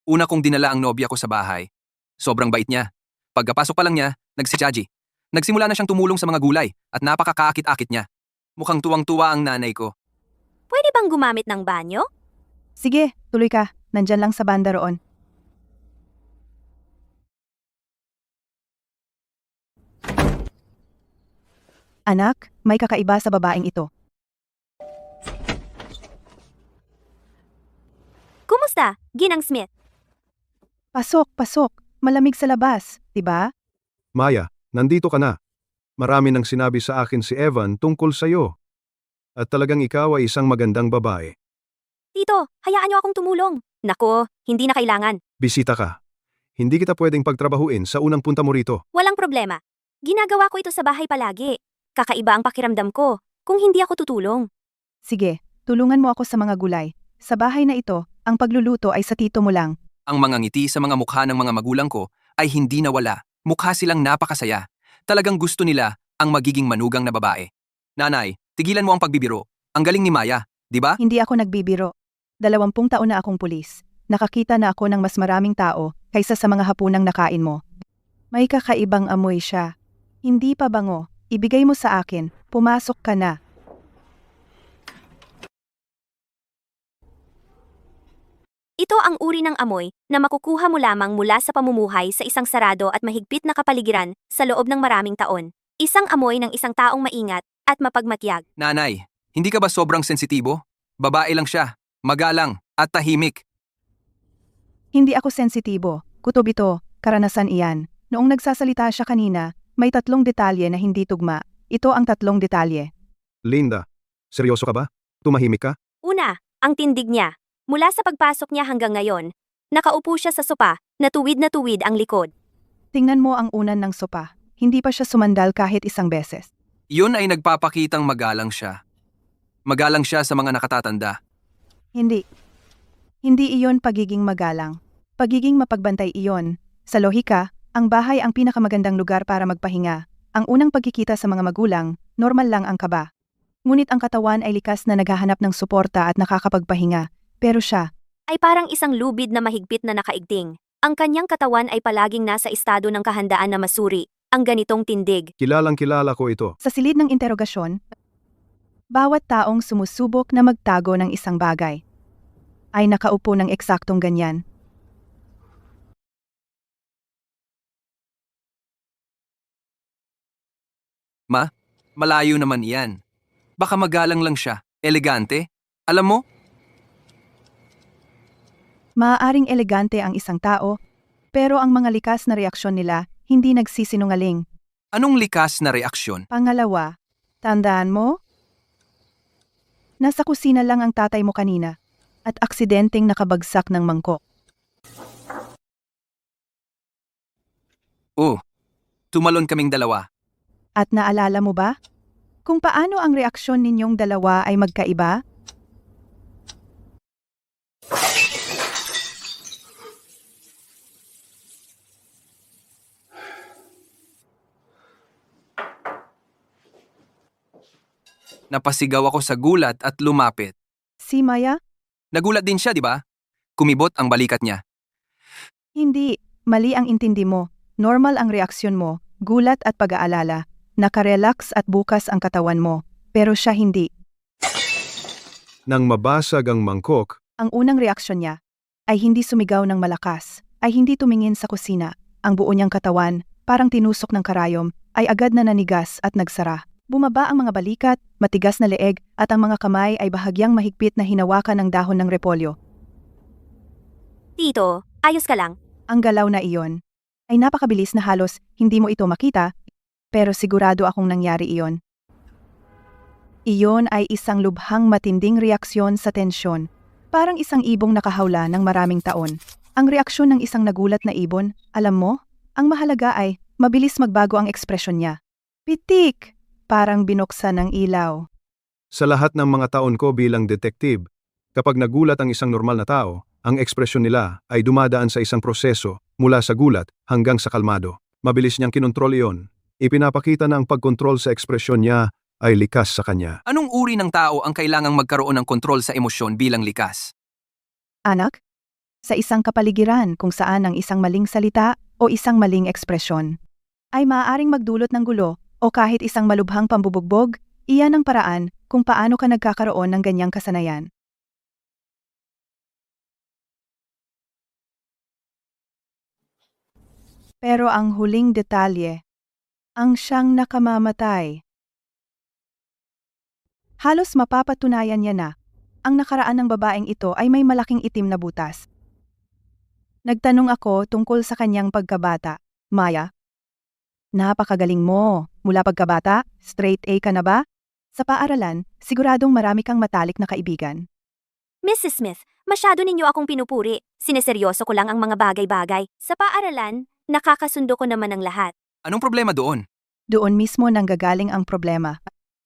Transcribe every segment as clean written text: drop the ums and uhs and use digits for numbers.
Una kong dinala ang nobya ko sa bahay. Sobrang bait niya. Pagkapasok pa lang niya, nagsijaji. Nagsimula na siyang tumulong sa mga gulay at napakakaakit-akit niya. Mukhang tuwang-tuwa ang nanay ko. Pwede bang gumamit ng banyo? Sige, tuloy ka. Nandyan lang sa banda roon. Anak, may kakaiba sa babaeng ito. Kumusta, Ginang Smith? Pasok, pasok. Malamig sa labas, diba? Maya, nandito ka na. Marami nang sinabi sa akin si Evan tungkol sa'yo. At talagang ikaw ay isang magandang babae. Tito, hayaan niyo akong tumulong. Nako, hindi na kailangan. Bisita ka. Hindi kita pwedeng pagtrabahuin sa unang punta mo rito. Walang problema. Ginagawa ko ito sa bahay palagi. Kakaiba ang pakiramdam ko kung hindi ako tutulong. Sige, tulungan mo ako sa mga gulay. Sa bahay na ito, ang pagluluto ay sa tito mo lang. Ang mga ngiti sa mga mukha ng mga magulang ko ay hindi nawala. Mukha silang napakasaya. Talagang gusto nila ang magiging manugang na babae. Nanay, tigilan mo ang pagbibiro. Ang galing ni Maya, di ba? Hindi ako nagbibiro. 20 taon na akong pulis. Nakakita na ako ng mas maraming tao kaysa sa mga hapunang nakain mo. May kakaibang amoy siya. Hindi pa bango. Ibigay mo sa akin. Pumasok ka na. Ito ang uri ng amoy na makukuha mo lamang mula sa pamumuhay sa isang sarado at mahigpit na kapaligiran sa loob ng maraming taon. Isang amoy ng isang taong maingat at mapagmatyag. Nanay, hindi ka ba sobrang sensitibo? Babae lang siya, magalang at tahimik. Hindi ako sensitibo. Kutob ito. Karanasan iyan. Noong nagsasalita siya kanina, may 3 detalye na hindi tugma. Ito ang 3 detalye. Linda, seryoso ka ba? Tumahimik ka? Una, ang tindig niya. Mula sa pagpasok niya hanggang ngayon, nakaupo siya sa sopa, na tuwid ang likod. Tingnan mo ang unan ng sopa. Hindi pa siya sumandal kahit isang beses. Yun ay nagpapakitang magalang siya. Magalang siya sa mga nakatatanda. Hindi. Hindi iyon pagiging magalang. Pagiging mapagbantay iyon. Sa lohika, ang bahay ang pinakamagandang lugar para magpahinga. Ang unang pagkikita sa mga magulang, normal lang ang kaba. Ngunit ang katawan ay likas na naghahanap ng suporta at nakakapagpahinga. Pero siya, Ay parang isang lubid na mahigpit na nakaigting. Ang kanyang katawan ay palaging nasa estado ng kahandaan na masuri, ang ganitong tindig. Kilalang kilala ko ito. sa silid ng interogasyon, bawat taong sumusubok na magtago ng isang bagay ay nakaupo ng eksaktong ganyan. Malayo naman iyan. Baka magalang lang siya, elegante. Alam mo, Maaaring elegante ang isang tao, pero ang mga likas na reaksyon nila hindi nagsisinungaling. anong likas na reaksyon? Pangalawa, tandaan mo? Nasa kusina lang ang tatay mo kanina at aksidenteng nakabagsak ng mangkok. Oh, tumalon kaming dalawa. At naalala mo ba? Kung paano ang reaksyon ninyong dalawa ay magkaiba? Napasigaw ako sa gulat at lumapit. Si Maya? Nagulat din siya, di ba? Kumibot ang balikat niya. Hindi. Mali ang intindi mo. Normal ang reaksyon mo, gulat at pag-aalala. Nakarelax at bukas ang katawan mo. Pero siya hindi. Nang mabasag ang mangkok, Ang unang reaksyon niya ay hindi sumigaw ng malakas, ay hindi tumingin sa kusina. Ang buo niyang katawan, parang tinusok ng karayom, ay agad na nanigas at nagsara. Bumaba ang mga balikat, matigas na leeg, at ang mga kamay ay bahagyang mahigpit na hinawakan ng dahon ng repolyo. Tito, ayos ka lang. Ang galaw na iyon ay napakabilis na halos hindi mo ito makita, pero sigurado akong nangyari iyon. Iyon ay isang lubhang matinding reaksyon sa tensyon. Parang isang ibong nakahawla ng maraming taon. Ang reaksyon ng isang nagulat na ibon, alam mo, ang mahalaga ay mabilis magbago ang ekspresyon niya. Pitik! Parang binuksan ng ilaw. sa lahat ng mga taon ko bilang detective, kapag nagulat ang isang normal na tao, ang ekspresyon nila ay dumadaan sa isang proseso mula sa gulat hanggang sa kalmado. Mabilis niyang kinontrol iyon. Ipinapakita na ang pagkontrol sa ekspresyon niya ay likas sa kanya. Anong uri ng tao ang kailangang magkaroon ng kontrol sa emosyon bilang likas? Anak, Sa isang kapaligiran kung saan ang isang maling salita o isang maling ekspresyon ay maaaring magdulot ng gulo o kahit isang malubhang pambubugbog, iyan ang paraan kung paano ka nagkakaroon ng ganyang kasanayan. Pero ang huling detalye, ang siyang nakamamatay. Halos mapapatunayan niya na ang nakaraan ng babaeng ito ay may malaking itim na butas. Nagtanong ako tungkol sa kanyang pagkabata. Maya, napakagaling mo. Mula pagkabata, straight A ka na ba? Sa paaralan, siguradong marami kang matalik na kaibigan. Mrs. Smith, masyado ninyo akong pinupuri. Sineseryoso ko lang ang mga bagay-bagay. Sa paaralan, nakakasundo ko naman ang lahat. Anong problema doon? Doon mismo nanggagaling ang problema.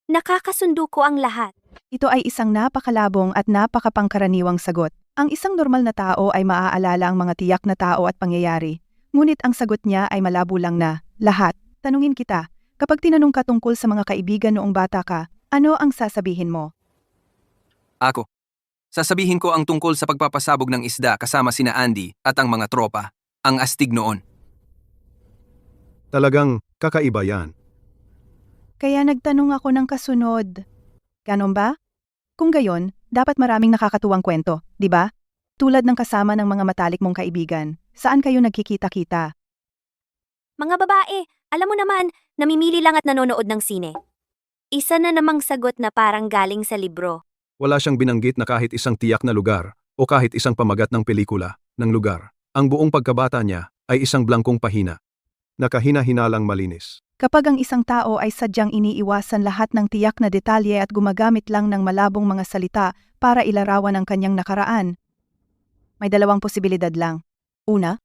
Nakakasundo ko ang lahat. Ito ay isang napakalabong at napakapangkaraniwang sagot. Ang isang normal na tao ay maaalala ang mga tiyak na tao at pangyayari. Ngunit ang sagot niya ay malabo lang na, lahat. Tanungin kita, kapag tinanong ka tungkol sa mga kaibigan noong bata ka, ano ang sasabihin mo? Ako. Sasabihin ko ang tungkol sa pagpapasabog ng isda kasama sina Andy at ang mga tropa. Ang astig noon. Talagang kakaiba yan. Kaya nagtanong ako ng kasunod. Ganon ba? Kung gayon, dapat maraming nakakatuwang kwento, di ba? Tulad ng kasama ng mga matalik mong kaibigan. Saan kayo nagkikita-kita? Mga babae, alam mo naman, namimili lang at nanonood ng sine. Isa na namang sagot na parang galing sa libro. Wala siyang binanggit na kahit isang tiyak na lugar o kahit isang pamagat ng pelikula ng lugar. Ang buong pagkabata niya ay isang blangkong pahina. Nakahina-hinalang malinis. Kapag ang isang tao ay sadyang iniiwasan lahat ng tiyak na detalye at gumagamit lang ng malabong mga salita para ilarawan ang kanyang nakaraan, may dalawang posibilidad lang. Una,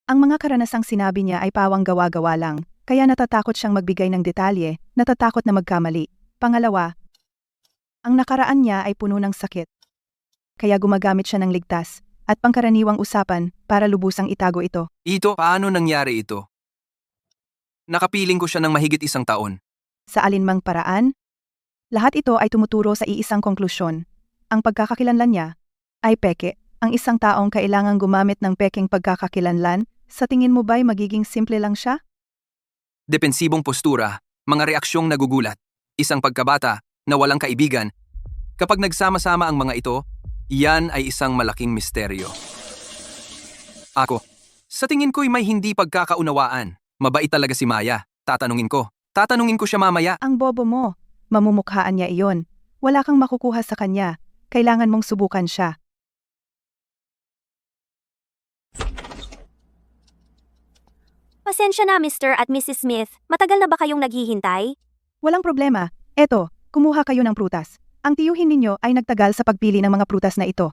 ang mga karanasang sinabi niya ay pawang gawa-gawa lang, kaya natatakot siyang magbigay ng detalye, natatakot na magkamali. Pangalawa, ang nakaraan niya ay puno ng sakit. Kaya gumagamit siya ng ligtas at pangkaraniwang usapan para lubusang itago ito. Ito, paano nangyari ito? Nakapiling ko siya ng mahigit 1 taon. Sa alinmang paraan, lahat ito ay tumuturo sa iisang konklusyon. Ang pagkakakilanlan niya ay peke. Ang isang taong kailangang gumamit ng pekeng pagkakakilanlan, sa tingin mo ba'y magiging simple lang siya? Depensibong postura, mga reaksyong nagugulat, isang pagkabata na walang kaibigan. Kapag nagsama-sama ang mga ito, iyan ay isang malaking misteryo. Ako, sa tingin ko'y may hindi pagkakaunawaan. Mabait talaga si Maya. Tatanungin ko siya mamaya. Ang bobo mo. Mamumukhaan niya iyon. Wala kang makukuha sa kanya. Kailangan mong subukan siya. Pasensya na, Mr. at Mrs. Smith. Matagal na ba kayong naghihintay? Walang problema. Eto, kumuha kayo ng prutas. Ang tiyuhin ninyo ay nagtagal sa pagpili ng mga prutas na ito.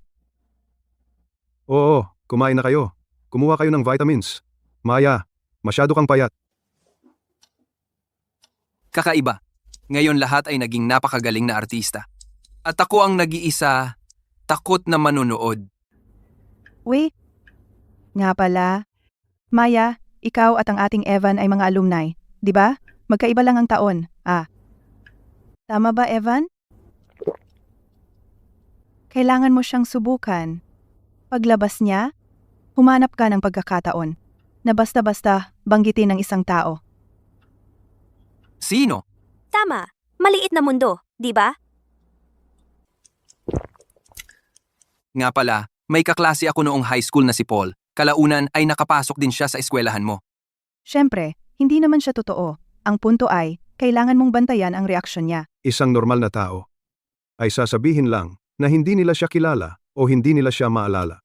Oo, kumain na kayo. Kumuha kayo ng vitamins. Maya, masyado kang payat. Kakaiba. Ngayon lahat ay naging napakagaling na artista. At ako ang nag-iisa, takot na manonood. Wait. Nga pala. Maya, ikaw at ang ating Evan ay mga alumni, di ba? Magkaiba lang ang taon. Tama ba, Evan? Kailangan mo siyang subukan. Paglabas niya, humanap ka ng pagkakataon na basta-basta banggitin ng isang tao. Sino? Tama. Maliit na mundo, di ba? Nga pala, may kaklase ako noong high school na si Paul. Kalaunan ay nakapasok din siya sa eskwelahan mo. Siyempre, hindi naman siya totoo. Ang punto ay, kailangan mong bantayan ang reaksyon niya. Isang normal na tao ay sasabihin lang na hindi nila siya kilala o hindi nila siya maalala.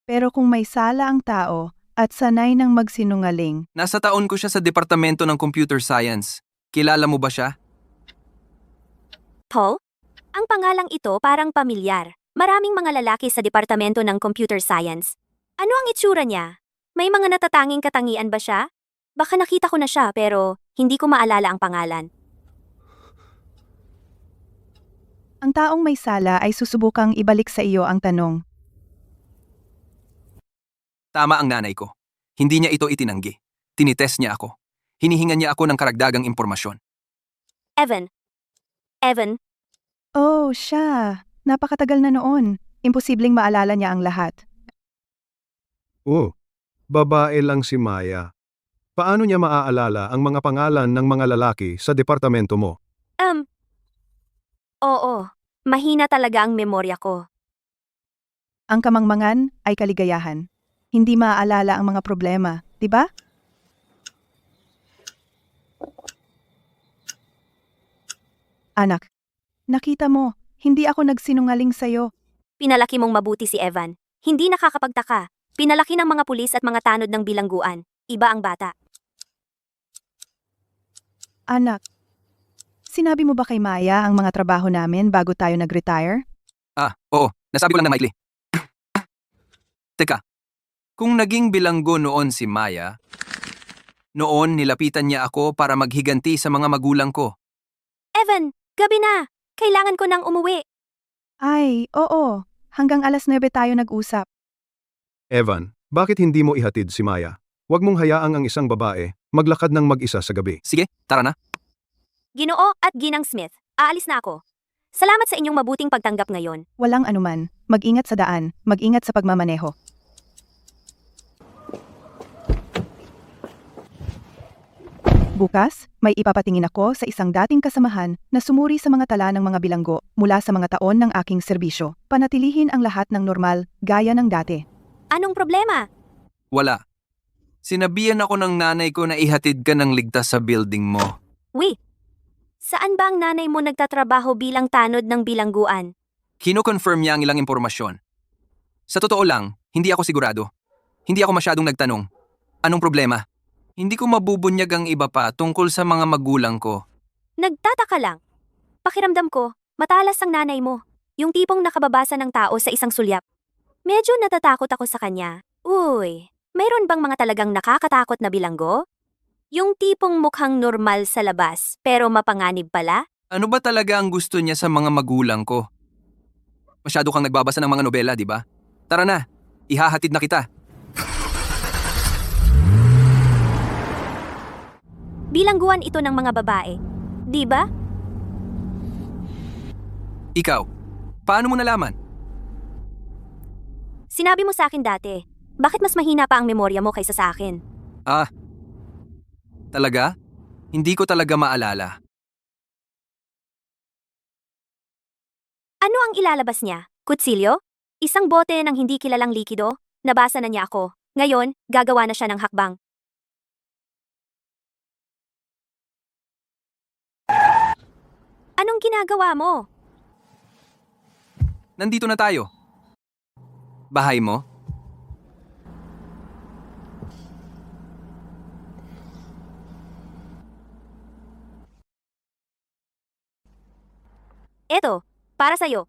Pero kung may sala ang tao at sanay ng magsinungaling, Nasa taon ko siya sa Departamento ng Computer Science. Kilala mo ba siya? Paul? Ang pangalang ito parang pamilyar. Maraming mga lalaki sa Departamento ng Computer Science. Ano ang itsura niya? May mga natatanging katangian ba siya? Baka nakita ko na siya pero hindi ko maalala ang pangalan. ang taong may sala ay susubukang ibalik sa iyo ang tanong. Tama ang nanay ko. Hindi niya ito itinanggi. Tinitest niya ako. Hinihingan niya ako ng karagdagang impormasyon. Evan. Evan, Oh, siya. Napakatagal na noon. Imposibleng maalala niya ang lahat. Oh, babae lang si Maya. Paano niya maaalala ang mga pangalan ng mga lalaki sa departamento mo? Oo. Mahina talaga ang memorya ko. Ang kamangmangan ay kaligayahan. Hindi maaalala ang mga problema, di ba? Anak, nakita mo, hindi ako nagsinungaling sa'yo. Pinalaki mong mabuti si Evan. Hindi nakakapagtaka. Pinalaki ng mga pulis at mga tanod ng bilangguan. Iba ang bata. Anak, sinabi mo ba kay Maya ang mga trabaho namin bago tayo nag-retire? Oo. Nasabi ko lang na maikli. Teka, kung naging bilanggo noon si Maya, noon nilapitan niya ako para maghiganti sa mga magulang ko. Evan, gabi na. Kailangan ko nang umuwi. Ay, oo. Hanggang alas 9 tayo nag-usap. Evan, bakit hindi mo ihatid si Maya? Huwag mong hayaang ang isang babae maglakad ng mag-isa sa gabi. Sige, tara na. Ginoo at Ginang Smith, aalis na ako. Salamat sa inyong mabuting pagtanggap ngayon. Walang anuman. Mag-ingat sa daan, mag-ingat sa pagmamaneho. Bukas, may ipapatingin ako sa isang dating kasamahan na sumuri sa mga tala ng mga bilanggo mula sa mga taon ng aking serbisyo. Panatilihin ang lahat ng normal, gaya ng dati. Anong problema? Wala. Sinabihan ako ng nanay ko na ihatid ka ng ligtas sa building mo. Saan ba ang nanay mo nagtatrabaho bilang tanod ng bilangguan? Kino-confirm niya ang ilang impormasyon. Sa totoo lang, hindi ako sigurado. Hindi ako masyadong nagtanong. Anong problema? Hindi ko mabubunyag ang iba pa tungkol sa mga magulang ko. Nagtataka lang. Pakiramdam ko, matalas ang nanay mo. Yung tipong nakababasa ng tao sa isang sulyap. Medyo natatakot ako sa kanya. Uy, mayroon bang mga talagang nakakatakot na bilanggo? Yung tipong mukhang normal sa labas, pero mapanganib pala? Ano ba talaga ang gusto niya sa mga magulang ko? Masyado kang nagbabasa ng mga nobela, di ba? Tara na, ihahatid na kita. Bilangguan ito ng mga babae. Di ba? Ikaw, paano mo nalaman? Sinabi mo sa akin dati. Bakit mas mahina pa ang memorya mo kaysa sa akin? Talaga? Hindi ko talaga maalala. Ano ang ilalabas niya? Kutsilyo? Isang bote ng hindi kilalang likido? Nabasa na niya ako. Ngayon, gagawa na siya ng hakbang. Anong ginagawa mo? Nandito na tayo. Bahay mo? Eto, para sa'yo.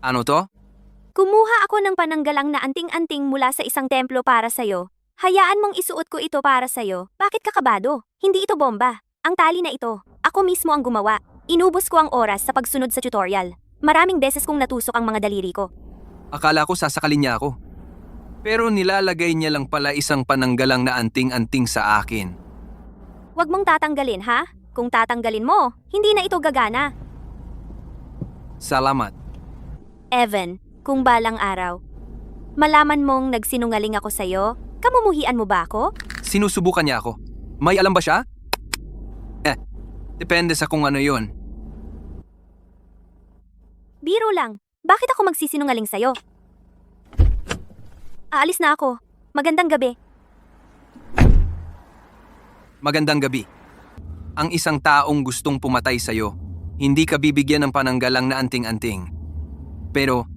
Ano to? Kumuha ako ng pananggalang na anting-anting mula sa isang templo para sa'yo. Hayaan mong isuot ko ito para sa'yo. Bakit kakabado? Hindi ito bomba. Ang tali na ito. Ako mismo ang gumawa. Inubos ko ang oras sa pagsunod sa tutorial. Maraming beses kong natusok ang mga daliri ko. Akala ko sasakalin niya ako. Pero nilalagay niya lang pala isang pananggalang na anting-anting sa akin. Huwag mong tatanggalin, ha? Kung tatanggalin mo, hindi na ito gagana. Salamat. Evan, kung balang araw, malaman mong nagsinungaling ako sa'yo, kamumuhian mo ba ako? Sinusubukan niya ako. May alam ba siya? Depende sa kung ano yon. Biro lang. Bakit ako magsisinungaling sa'yo? Aalis na ako. Magandang gabi. Magandang gabi. Ang isang taong gustong pumatay sa'yo, hindi ka bibigyan ng pananggalang na anting-anting. Pero,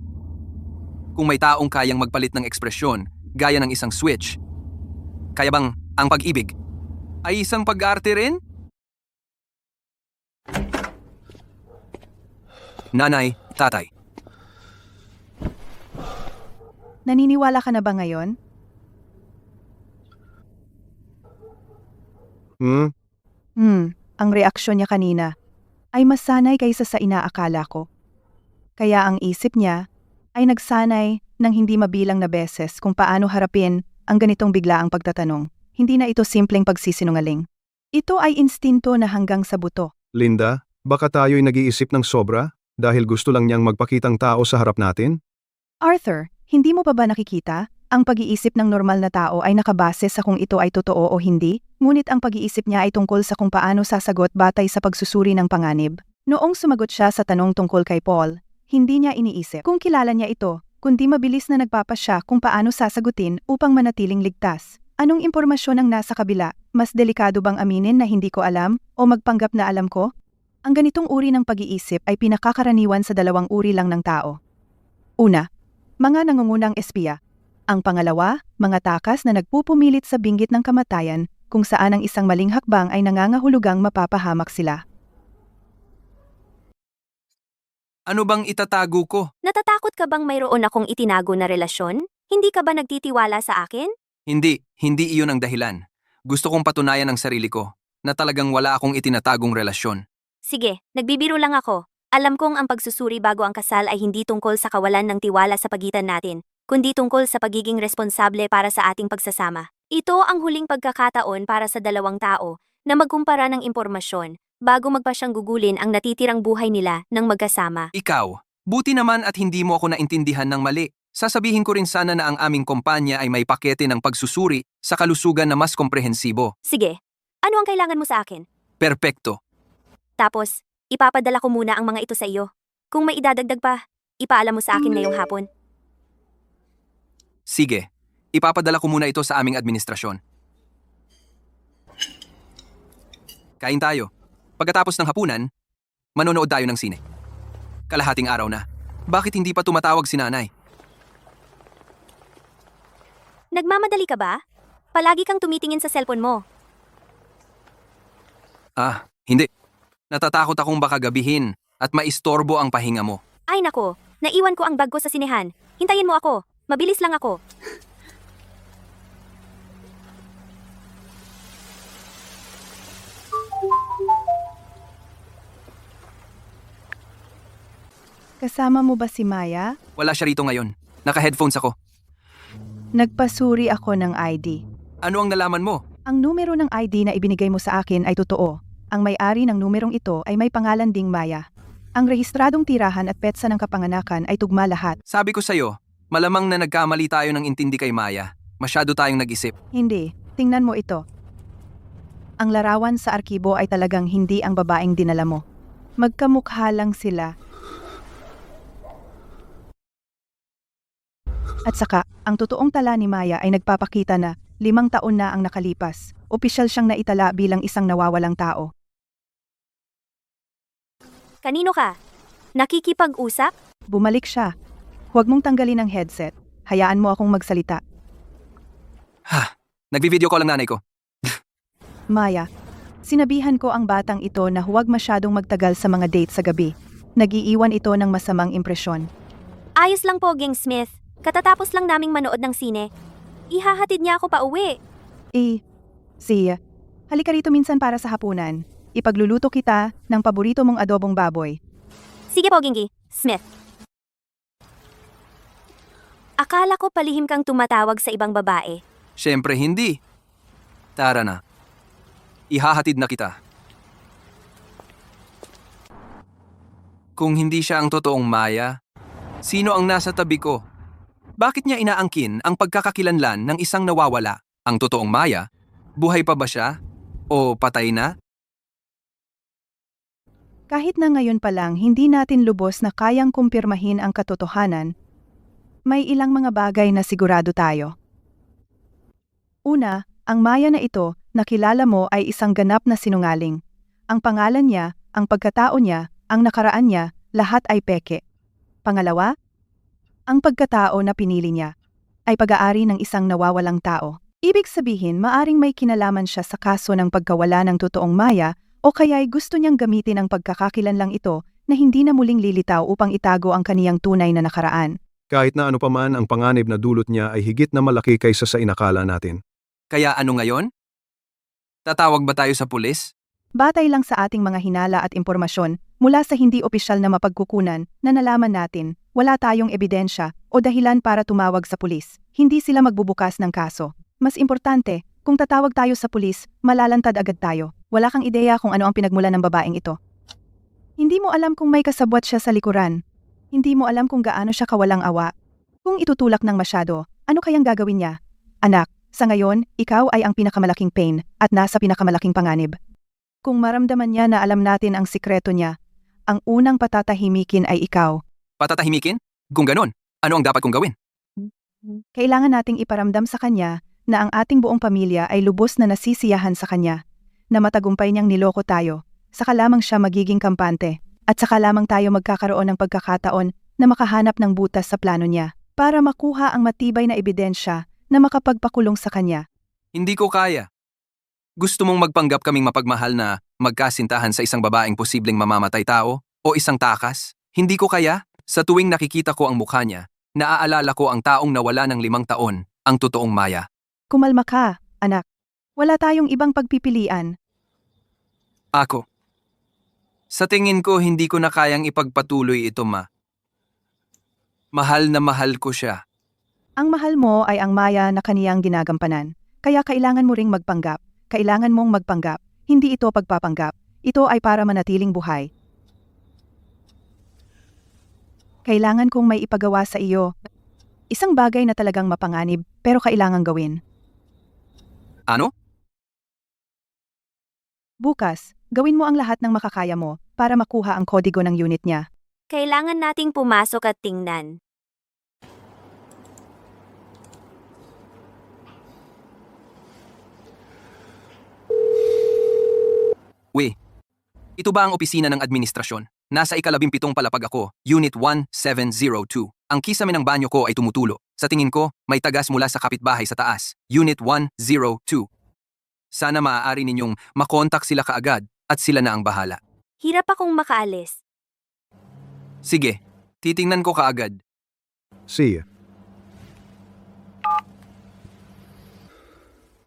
kung may taong kayang magpalit ng ekspresyon, gaya ng isang switch, kaya bang ang pag-ibig ay isang pag-arte rin? Nanay, tatay, Naniniwala ka na ba ngayon? Ang reaksyon niya kanina ay mas sanay kaysa sa inaakala ko. Kaya ang isip niya ay nagsanay ng hindi mabilang na beses kung paano harapin ang ganitong biglaang pagtatanong. Hindi na ito simpleng pagsisinungaling. Ito ay instinto na hanggang sa buto. Linda, baka tayo'y nag-iisip ng sobra dahil gusto lang niyang magpakitang tao sa harap natin? Arthur, hindi mo pa ba nakikita Ang pag-iisip ng normal na tao ay nakabase sa kung ito ay totoo o hindi, ngunit ang pag-iisip niya ay tungkol sa kung paano sasagot batay sa pagsusuri ng panganib. Noong sumagot siya sa tanong tungkol kay Paul, hindi niya iniisip kung kilala niya ito, kundi mabilis na nagpapasya kung paano sasagutin upang manatiling ligtas. Anong impormasyon ang nasa kabila? Mas delikado bang aminin na hindi ko alam o magpanggap na alam ko? Ang ganitong uri ng pag-iisip ay pinakakaraniwan sa dalawang uri lang ng tao. Una, mga nangungunang espiya. Ang pangalawa, mga takas na nagpupumilit sa binggit ng kamatayan kung saan ang isang maling hakbang ay nangangahulugang mapapahamak sila. Ano bang itatago ko? Natatakot ka bang mayroon akong itinago na relasyon? Hindi ka ba nagtitiwala sa akin? Hindi iyon ang dahilan. Gusto kong patunayan ang sarili ko na talagang wala akong itinatagong relasyon. Sige, nagbibiro lang ako. Alam kong ang pagsusuri bago ang kasal ay hindi tungkol sa kawalan ng tiwala sa pagitan natin, kundi tungkol sa pagiging responsable para sa ating pagsasama. Ito ang huling pagkakataon para sa dalawang tao na magkumpara ng impormasyon bago magpasyang gugulin ang natitirang buhay nila ng magkasama. Ikaw, buti naman at hindi mo ako naintindihan ng mali. Sasabihin ko rin sana na ang aming kumpanya ay may pakete ng pagsusuri sa kalusugan na mas komprehensibo. Sige, ano ang kailangan mo sa akin? Perpekto. Tapos, ipapadala ko muna ang mga ito sa iyo. Kung may idadagdag pa, ipaalam mo sa akin ngayong hapon. Sige, ipapadala ko muna ito sa aming administrasyon. Kain tayo. Pagkatapos ng hapunan, manonood tayo ng sine. Kalahating araw na. Bakit hindi pa tumatawag si nanay? Nagmamadali ka ba? Palagi kang tumitingin sa cellphone mo. Hindi. Natatakot akong baka gabihin at maistorbo ang pahinga mo. Ay nako, naiwan ko ang bag ko sa sinehan. Hintayin mo ako. Mabilis lang ako. Kasama mo ba si Maya? Wala siya rito ngayon. Naka-headphones ako. Nagpasuri ako ng ID. Ano ang nalaman mo? Ang numero ng ID na ibinigay mo sa akin ay totoo. Ang may-ari ng numerong ito ay may pangalan ding Maya. Ang rehistradong tirahan at petsa ng kapanganakan ay tugma lahat. Sabi ko sa'yo, malamang na nagkamali tayo ng intindi kay Maya. Masyado tayong nag-isip. Hindi, tingnan mo ito. Ang larawan sa arkibo ay talagang hindi ang babaeng dinala mo. Magkamukha lang sila. At saka, ang totoong tala ni Maya ay nagpapakita na 5 taon na ang nakalipas. Opisyal siyang naitala bilang isang nawawalang tao. Kanino ka? Nakikipag-usap? Bumalik siya. Huwag mong tanggalin ang headset. Hayaan mo akong magsalita. Nagvi-video call ang nanay ko. Maya, sinabihan ko ang batang ito na huwag masyadong magtagal sa mga date sa gabi. Nag-iiwan ito ng masamang impresyon. Ayos lang po, Ging Smith. Katatapos lang naming manood ng sine. Ihahatid niya ako pa uwi. Halika rito minsan para sa hapunan. Ipagluluto kita ng paborito mong adobong baboy. Sige po, Gingy. Smith. Akala ko palihim kang tumatawag sa ibang babae. Siyempre hindi. Tara na. Ihahatid na kita. Kung hindi siya ang totoong Maya, sino ang nasa tabi ko? Bakit niya inaangkin ang pagkakakilanlan ng isang nawawala? Ang totoong Maya, buhay pa ba siya? O patay na? Kahit na ngayon pa lang hindi natin lubos na kayang kumpirmahin ang katotohanan, may ilang mga bagay na sigurado tayo. Una, ang Maya na ito, nakilala mo ay isang ganap na sinungaling. Ang pangalan niya, ang pagkatao niya, ang nakaraan niya, lahat ay peke. Pangalawa, ang pagkatao na pinili niya ay pag-aari ng isang nawawalang tao. Ibig sabihin, maaring may kinalaman siya sa kaso ng pagkawala ng totoong Maya o kaya'y gusto niyang gamitin ang pagkakakilanlang ito na hindi na muling lilitaw upang itago ang kaniyang tunay na nakaraan. Kahit na ano paman ang panganib na dulot niya ay higit na malaki kaysa sa inakala natin. Kaya ano ngayon? Tatawag ba tayo sa pulis? Batay lang sa ating mga hinala at impormasyon mula sa hindi opisyal na mapagkukunan na nalaman natin, wala tayong ebidensya o dahilan para tumawag sa pulis. Hindi sila magbubukas ng kaso. Mas importante, kung tatawag tayo sa pulis, malalantad agad tayo. Wala kang ideya kung ano ang pinagmulan ng babaeng ito. Hindi mo alam kung may kasabwat siya sa likuran. Hindi mo alam kung gaano siya kawalang awa. Kung itutulak ng masyado, Ano kayang gagawin niya? Anak, sa ngayon, ikaw ay ang pinakamalaking pain at nasa pinakamalaking panganib. Kung maramdaman niya na alam natin ang sikreto niya, ang unang patatahimikin ay ikaw. Patatahimikin? Kung ganon, ano ang dapat kong gawin? Kailangan nating iparamdam sa kanya na ang ating buong pamilya ay lubos na nasisiyahan sa kanya, na matagumpay niyang niloko tayo, saka lamang siya magiging kampante, at saka lamang tayo magkakaroon ng pagkakataon na makahanap ng butas sa plano niya, para makuha ang matibay na ebidensya na makapagpakulong sa kanya. Hindi ko kaya. Gusto mong magpanggap kaming mapagmahal na magkasintahan sa isang babaeng posibleng mamamatay tao o isang takas? Hindi ko kaya? Sa tuwing nakikita ko ang mukha niya, naaalala ko ang taong nawala ng 5 taon, ang totoong Maya. Kumalma ka, anak. Wala tayong ibang pagpipilian. Ako. Sa tingin ko hindi ko na kayang ipagpatuloy ito, Ma. Mahal na mahal ko siya. Ang mahal mo ay ang Maya na kaniyang ginagampanan, kaya kailangan mo ring magpanggap. Kailangan mong magpanggap. Hindi ito pagpapanggap. Ito ay para manatiling buhay. Kailangan kong may ipagawa sa iyo. Isang bagay na talagang mapanganib, pero kailangang gawin. Ano? Bukas, gawin mo ang lahat ng makakaya mo para makuha ang kodigo ng unit niya. Kailangan nating pumasok at tingnan. Ito ba ang opisina ng administrasyon? Nasa 17 palapag ako, Unit 1702. Ang kisame ng banyo ko ay tumutulo. Sa tingin ko, may tagas mula sa kapitbahay sa taas, Unit 102. Sana maaari ninyong makontak sila kaagad at sila na ang bahala. Hirap akong makaalis. Sige, titingnan ko kaagad. See ya.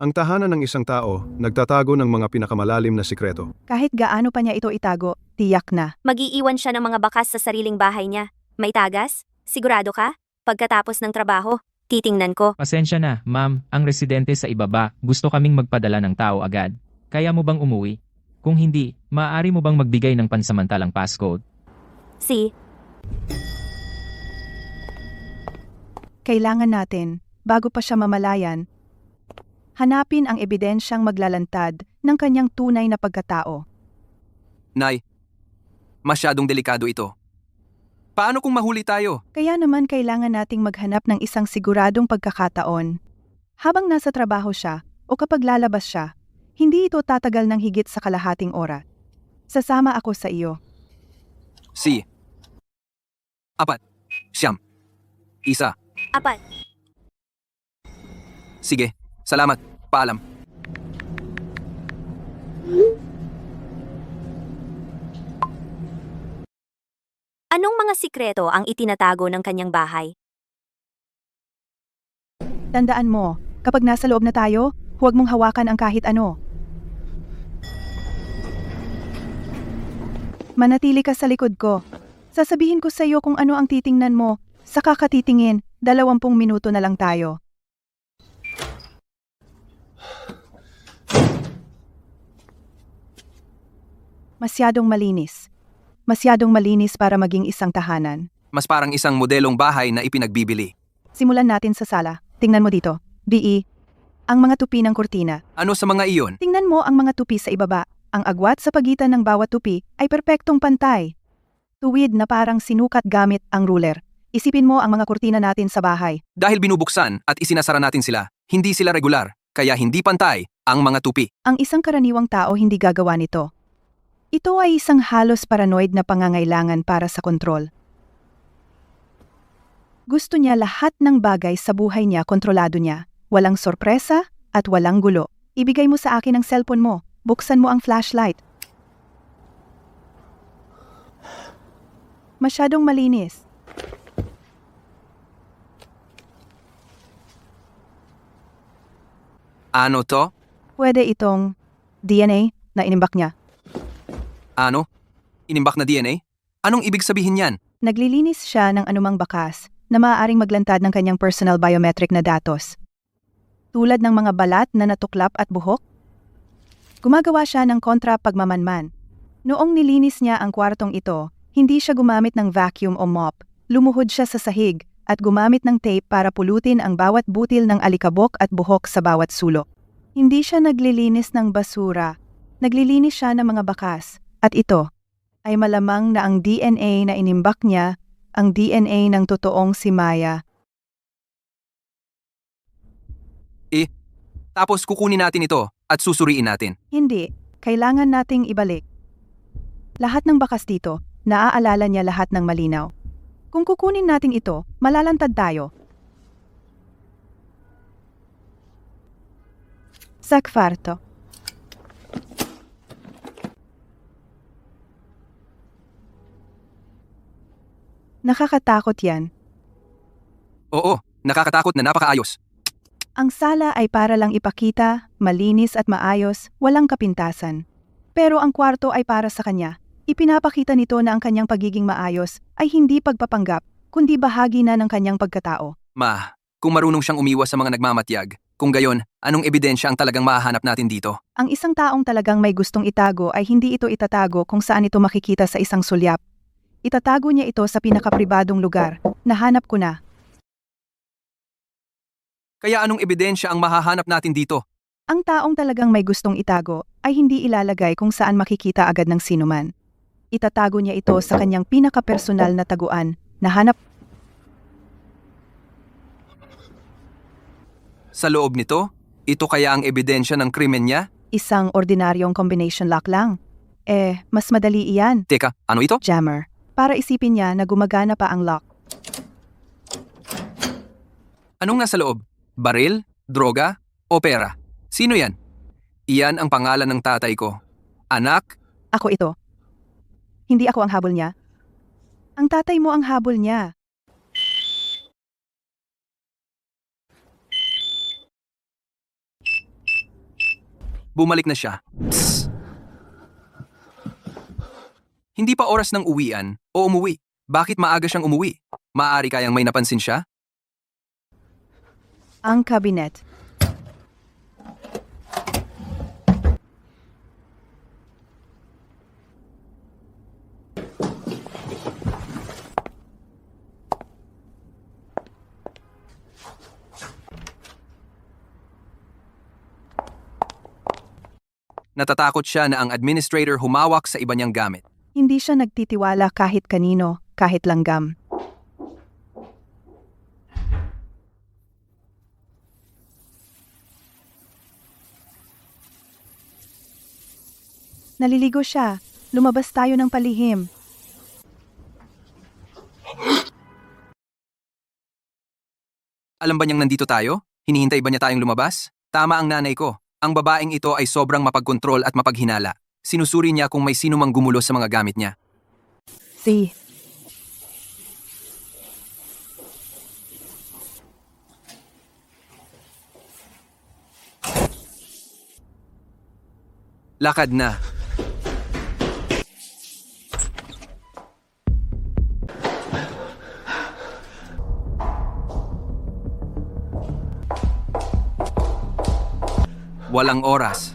Ang tahanan ng isang tao, nagtatago ng mga pinakamalalim na sikreto. Kahit gaano pa niya ito itago, tiyak na. Mag-iiwan siya ng mga bakas sa sariling bahay niya. May tagas? Sigurado ka? Pagkatapos ng trabaho, titingnan ko. Pasensya na, ma'am, ang residente sa ibaba, gusto kaming magpadala ng tao agad. Kaya mo bang umuwi? Kung hindi, maaari mo bang magbigay ng pansamantalang passcode? Kailangan natin, bago pa siya mamalayan, hanapin ang ebidensyang maglalantad ng kanyang tunay na pagkatao. Nay, masyadong delikado ito. Paano kung mahuli tayo? Kaya naman kailangan nating maghanap ng isang siguradong pagkakataon. Habang nasa trabaho siya o kapag lalabas siya, hindi ito tatagal ng higit sa kalahating oras. Sasama ako sa iyo. Si. 4. 9. 1. 4. Sige, salamat. Paalam. Anong mga sikreto ang itinatago ng kanyang bahay? Tandaan mo, kapag nasa loob na tayo, huwag mong hawakan ang kahit ano. Manatili ka sa likod ko. Sasabihin ko sa iyo kung ano ang titingnan mo. Sa kakatitingin, 20 minuto na lang tayo. Masyadong malinis. Masyadong malinis para maging isang tahanan. Mas parang isang modelong bahay na ipinagbibili. Simulan natin sa sala. Tingnan mo dito. BE. Ang mga tupi ng kurtina. Ano sa mga iyon? Tingnan mo ang mga tupi sa ibaba. Ang agwat sa pagitan ng bawat tupi ay perpektong pantay. Tuwid na parang sinukat gamit ang ruler. Isipin mo ang mga kurtina natin sa bahay. Dahil binubuksan at isinasara natin sila, hindi sila regular, kaya hindi pantay ang mga tupi. Ang isang karaniwang tao hindi gagawa nito. Ito ay isang halos paranoid na pangangailangan para sa kontrol. Gusto niya lahat ng bagay sa buhay niya kontrolado niya. Walang sorpresa at walang gulo. Ibigay mo sa akin ang cellphone mo. Buksan mo ang flashlight. Masyadong malinis. Ano to? Pwede itong DNA na inimbak niya. Ano? Inimbak na DNA? Anong ibig sabihin yan? Naglilinis siya ng anumang bakas na maaaring maglantad ng kanyang personal biometric na datos. Tulad ng mga balat na natuklap at buhok. Gumagawa siya ng kontra pagmamanman. Noong nilinis niya ang kwartong ito, hindi siya gumamit ng vacuum o mop. Lumuhod siya sa sahig at gumamit ng tape para pulutin ang bawat butil ng alikabok at buhok sa bawat sulok. Hindi siya naglilinis ng basura. Naglilinis siya ng mga bakas. At ito ay malamang na ang DNA na inimbak niya, ang DNA ng totoong si Maya. Tapos kukunin natin ito at susuriin natin. Hindi, kailangan nating ibalik. Lahat ng bakas dito, naaalala niya lahat ng malinaw. Kung kukunin natin ito, malalantad tayo. Sa kwarto. Nakakatakot yan. Oo, nakakatakot na napakaayos. Ang sala ay para lang ipakita, malinis at maayos, walang kapintasan. Pero ang kwarto ay para sa kanya. Ipinapakita nito na ang kanyang pagiging maayos ay hindi pagpapanggap, kundi bahagi na ng kanyang pagkatao. Ma, kung marunong siyang umiwas sa mga nagmamatyag, kung gayon, anong ebidensya ang talagang mahahanap natin dito? Ang isang taong talagang may gustong itago ay hindi ito itatago kung saan ito makikita sa isang sulyap. Itatago niya ito sa pinakapribadong lugar. Nahanap ko na. Kaya anong ebidensya ang mahahanap natin dito? Ang taong talagang may gustong itago ay hindi ilalagay kung saan makikita agad ng sinuman. Itatago niya ito sa kanyang pinakapersonal na taguan. Nahanap Sa loob nito, ito kaya ang ebidensya ng krimen niya? isang ordinaryong combination lock lang. Mas madali iyan, Teka, ano ito? jammer. Para isipin niya na gumagana pa ang lock. Anong nasa loob? Baril? Droga? O pera? Sino yan? Iyan ang pangalan ng tatay ko. Anak? Ako ito. Hindi ako ang habol niya. Ang tatay mo ang habol niya. Bumalik na siya. Tss. Hindi pa oras ng uwian o umuwi. Bakit maaga siyang umuwi? Maaari kayang may napansin siya? Ang kabinet. Natatakot siya na ang administrator humawak sa iba niyang gamit. Hindi siya nagtitiwala kahit kanino, kahit langgam. Naliligo siya. Lumabas tayo ng palihim. Alam ba niyang nandito tayo? Hinihintay ba niya tayong lumabas? Tama ang nanay ko. Ang babaeng ito ay sobrang mapagkontrol at mapaghinala. Sinusuri niya kung may sino mang gumulo sa mga gamit niya. Si. Lakad na. Walang oras.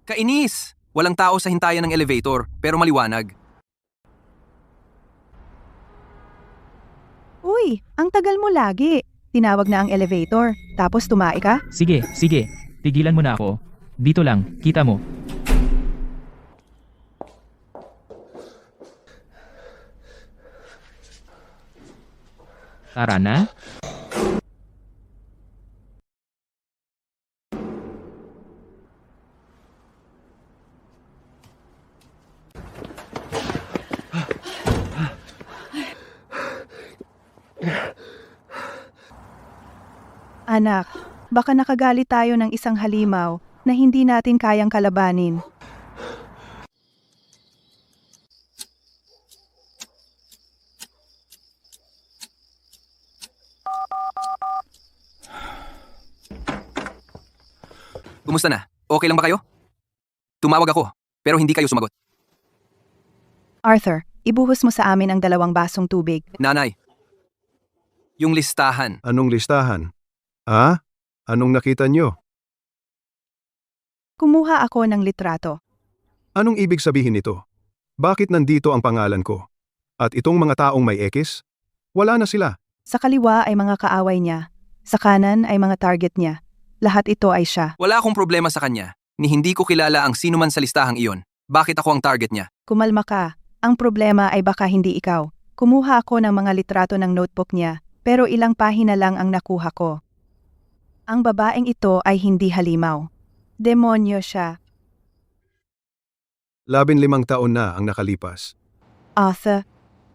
Kainis! Walang tao sa hintayan ng elevator, pero maliwanag. Uy, ang tagal mo lagi. Tinawag na ang elevator, tapos tumae ka? Sige, sige. Tigilan mo na ako. Dito lang, kita mo. Tara na. Anak, baka nakagalit tayo ng isang halimaw na hindi natin kayang kalabanin. Kumusta na? Okay lang ba kayo? Tumawag ako, pero hindi kayo sumagot. Arthur, ibuhos mo sa amin ang 2 basong tubig. Nanay, yung listahan. Anong listahan? Ah? Anong nakita nyo? Kumuha ako ng litrato. Anong ibig sabihin nito? Bakit nandito ang pangalan ko? At itong mga taong may ekis? Wala na sila. Sa kaliwa ay mga kaaway niya. Sa kanan ay mga target niya. Lahat ito ay siya. Wala akong problema sa kanya, ni hindi ko kilala ang sino man sa listahang iyon. Bakit ako ang target niya? Kumalma ka. Ang problema ay baka hindi ikaw. Kumuha ako ng mga litrato ng notebook niya, pero ilang pahina lang ang nakuha ko. Ang babaeng ito ay hindi halimaw. Demonyo siya. 15 taon na ang nakalipas. Arthur,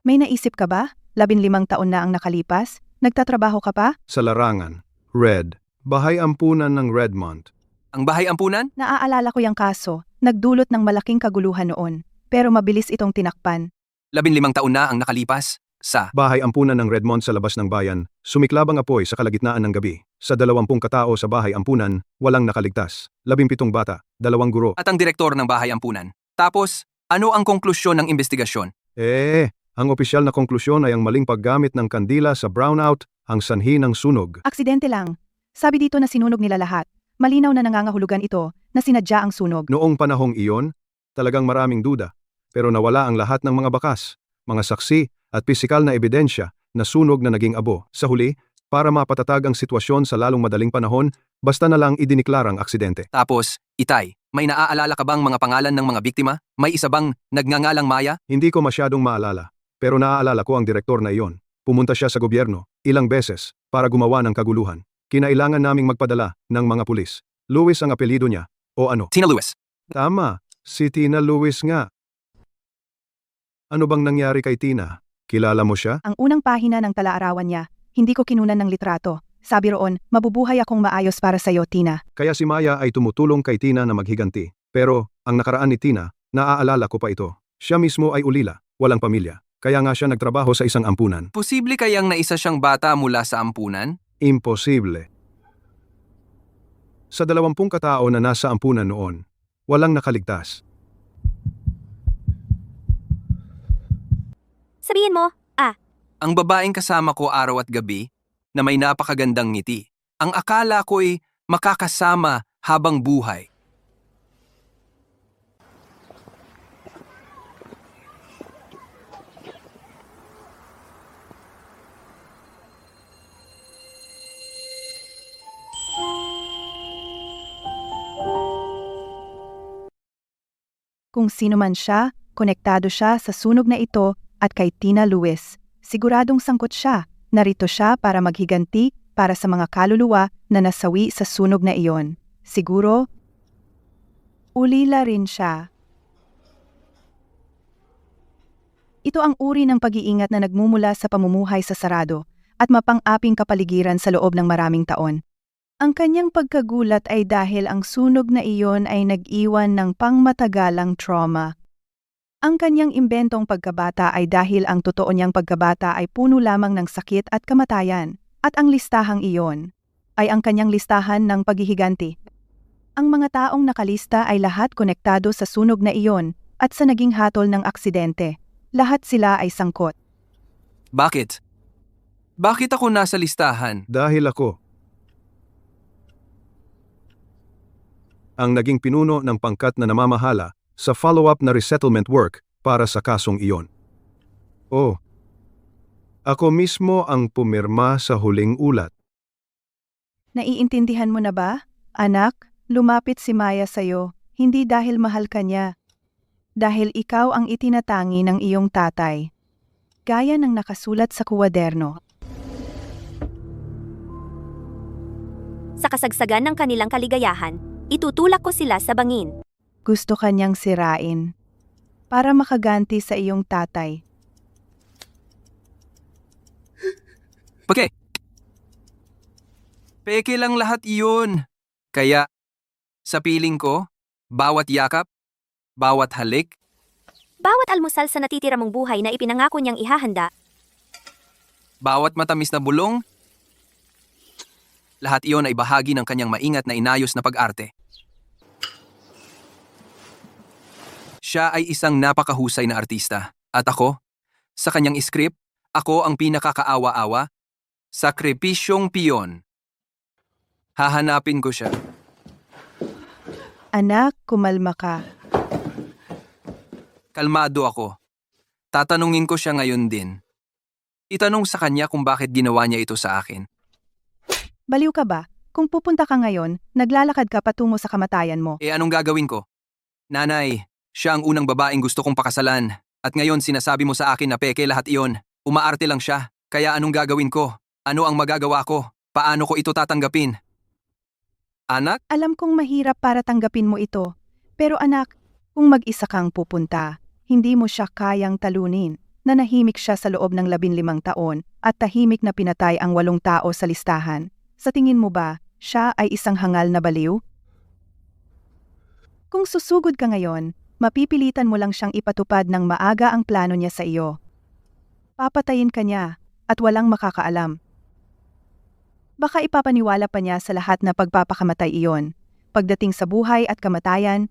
may naisip ka ba? 15 taon na ang nakalipas? Nagtatrabaho ka pa? Sa larangan, Red, bahay ampunan ng Redmont. Ang bahay ampunan? Naaalala ko yung kaso. Nagdulot ng malaking kaguluhan noon. Pero mabilis itong tinakpan. 15 taon na ang nakalipas sa Bahay ampunan ng Redmont sa labas ng bayan, sumiklab ang apoy sa kalagitnaan ng gabi. Sa 20 katao sa bahay ampunan, walang nakaligtas. 17 bata, 2 guro. at ang direktor ng bahay ampunan. Tapos, ano ang konklusyon ng investigasyon? Ang opisyal na konklusyon ay ang maling paggamit ng kandila sa brownout ang sanhi ng sunog. Aksidente lang. Sabi dito na sinunog nila lahat. Malinaw na nangangahulugan ito na sinadya ang sunog. Noong panahong iyon, talagang maraming duda. Pero nawala ang lahat ng mga bakas, mga saksi at pisikal na ebidensya na sunog na naging abo. Sa huli, para mapatatag ang sitwasyon sa lalong madaling panahon, basta na lang idiniklarang aksidente. Tapos, Itay, may naaalala ka bang mga pangalan ng mga biktima? May isa bang nagngangalang Maya? Hindi ko masyadong maalala, pero naaalala ko ang direktor na iyon. Pumunta siya sa gobyerno, ilang beses, para gumawa ng kaguluhan. Kinailangan naming magpadala ng mga pulis. Lewis ang apelyido niya, o ano? Tina Lewis. Tama, si Tina Lewis nga. Ano bang nangyari kay Tina? Kilala mo siya? Ang unang pahina ng talaarawan niya, hindi ko kinunan ng litrato. Sabi roon, mabubuhay akong maayos para sa'yo, Tina. Kaya si Maya ay tumutulong kay Tina na maghiganti. Pero, ang nakaraan ni Tina, naaalala ko pa ito. Siya mismo ay ulila, walang pamilya. Kaya nga siya nagtrabaho sa isang ampunan. Posible kayang naisa siyang bata mula sa ampunan? Imposible. Sa 20 katao na nasa ampunan noon, walang nakaligtas. Sabihin mo, Ang babaeng kasama ko araw at gabi na may napakagandang ngiti. Ang akala ko'y makakasama habang buhay. Kung sino man siya, konektado siya sa sunog na ito at kay Tina Lewis. Siguradong sangkot siya. Narito siya para maghiganti para sa mga kaluluwa na nasawi sa sunog na iyon. Siguro, ulila rin siya. Ito ang uri ng pag-iingat na nagmumula sa pamumuhay sa sarado at mapang-aping kapaligiran sa loob ng maraming taon. Ang kanyang pagkagulat ay dahil ang sunog na iyon ay nag-iwan ng pangmatagalang trauma. Ang kanyang imbentong pagkabata ay dahil ang totoo niyang pagkabata ay puno lamang ng sakit at kamatayan, at ang listahang iyon ay ang kanyang listahan ng paghihiganti. Ang mga taong nakalista ay lahat konektado sa sunog na iyon at sa naging hatol ng aksidente. Lahat sila ay sangkot. Bakit? Bakit ako nasa listahan? Dahil ako ang naging pinuno ng pangkat na namamahala sa follow-up na resettlement work para sa kasong iyon. Ako mismo ang pumirma sa huling ulat. Naiintindihan mo na ba? Anak, lumapit si Maya sa'yo, hindi dahil mahal ka niya. Dahil ikaw ang itinatangi ng iyong tatay. Gaya ng nakasulat sa kuwaderno. sa kasagsagan ng kanilang kaligayahan, itutulak ko sila sa bangin. Gusto kanyang sirain. Para makaganti sa iyong tatay. Okay. Peke lang lahat iyon. Kaya, sa piling ko, bawat yakap, bawat halik, Bawat almusal sa natitira mong buhay na ipinangako niyang ihahanda, bawat matamis na bulong, lahat iyon ay bahagi ng kanyang maingat na inayos na pag-arte. Siya ay isang napakahusay na artista. At ako, sa kanyang script, ako ang pinakakaawa-awa, sakripisyong piyon. Hahanapin ko siya. Anak, kumalma ka. Kalmado ako. Tatanungin ko siya ngayon din. Itanong sa kanya kung bakit ginawa niya ito sa akin. Baliw ka ba? Kung pupunta ka ngayon, naglalakad ka patungo sa kamatayan mo. Anong gagawin ko? Nanay, siya ang unang babaeng gusto kong pakasalan. At ngayon sinasabi mo sa akin na peke lahat iyon. Umaarte lang siya. Kaya anong gagawin ko? Ano ang magagawa ko? Paano ko ito tatanggapin? Anak? Alam kong mahirap para tanggapin mo ito. Pero anak, kung mag-isa kang pupunta, hindi mo siya kayang talunin. Nanahimik siya sa loob ng 15 taon at tahimik na pinatay ang 8 tao sa listahan. Sa tingin mo ba, siya ay isang hangal na baliw? Kung susugod ka ngayon, mapipilitan mo lang siyang ipatupad ng maaga ang plano niya sa iyo. Papatayin ka niya at walang makakaalam. Baka ipapaniwala pa niya sa lahat na pagpapakamatay iyon. Pagdating sa buhay at kamatayan,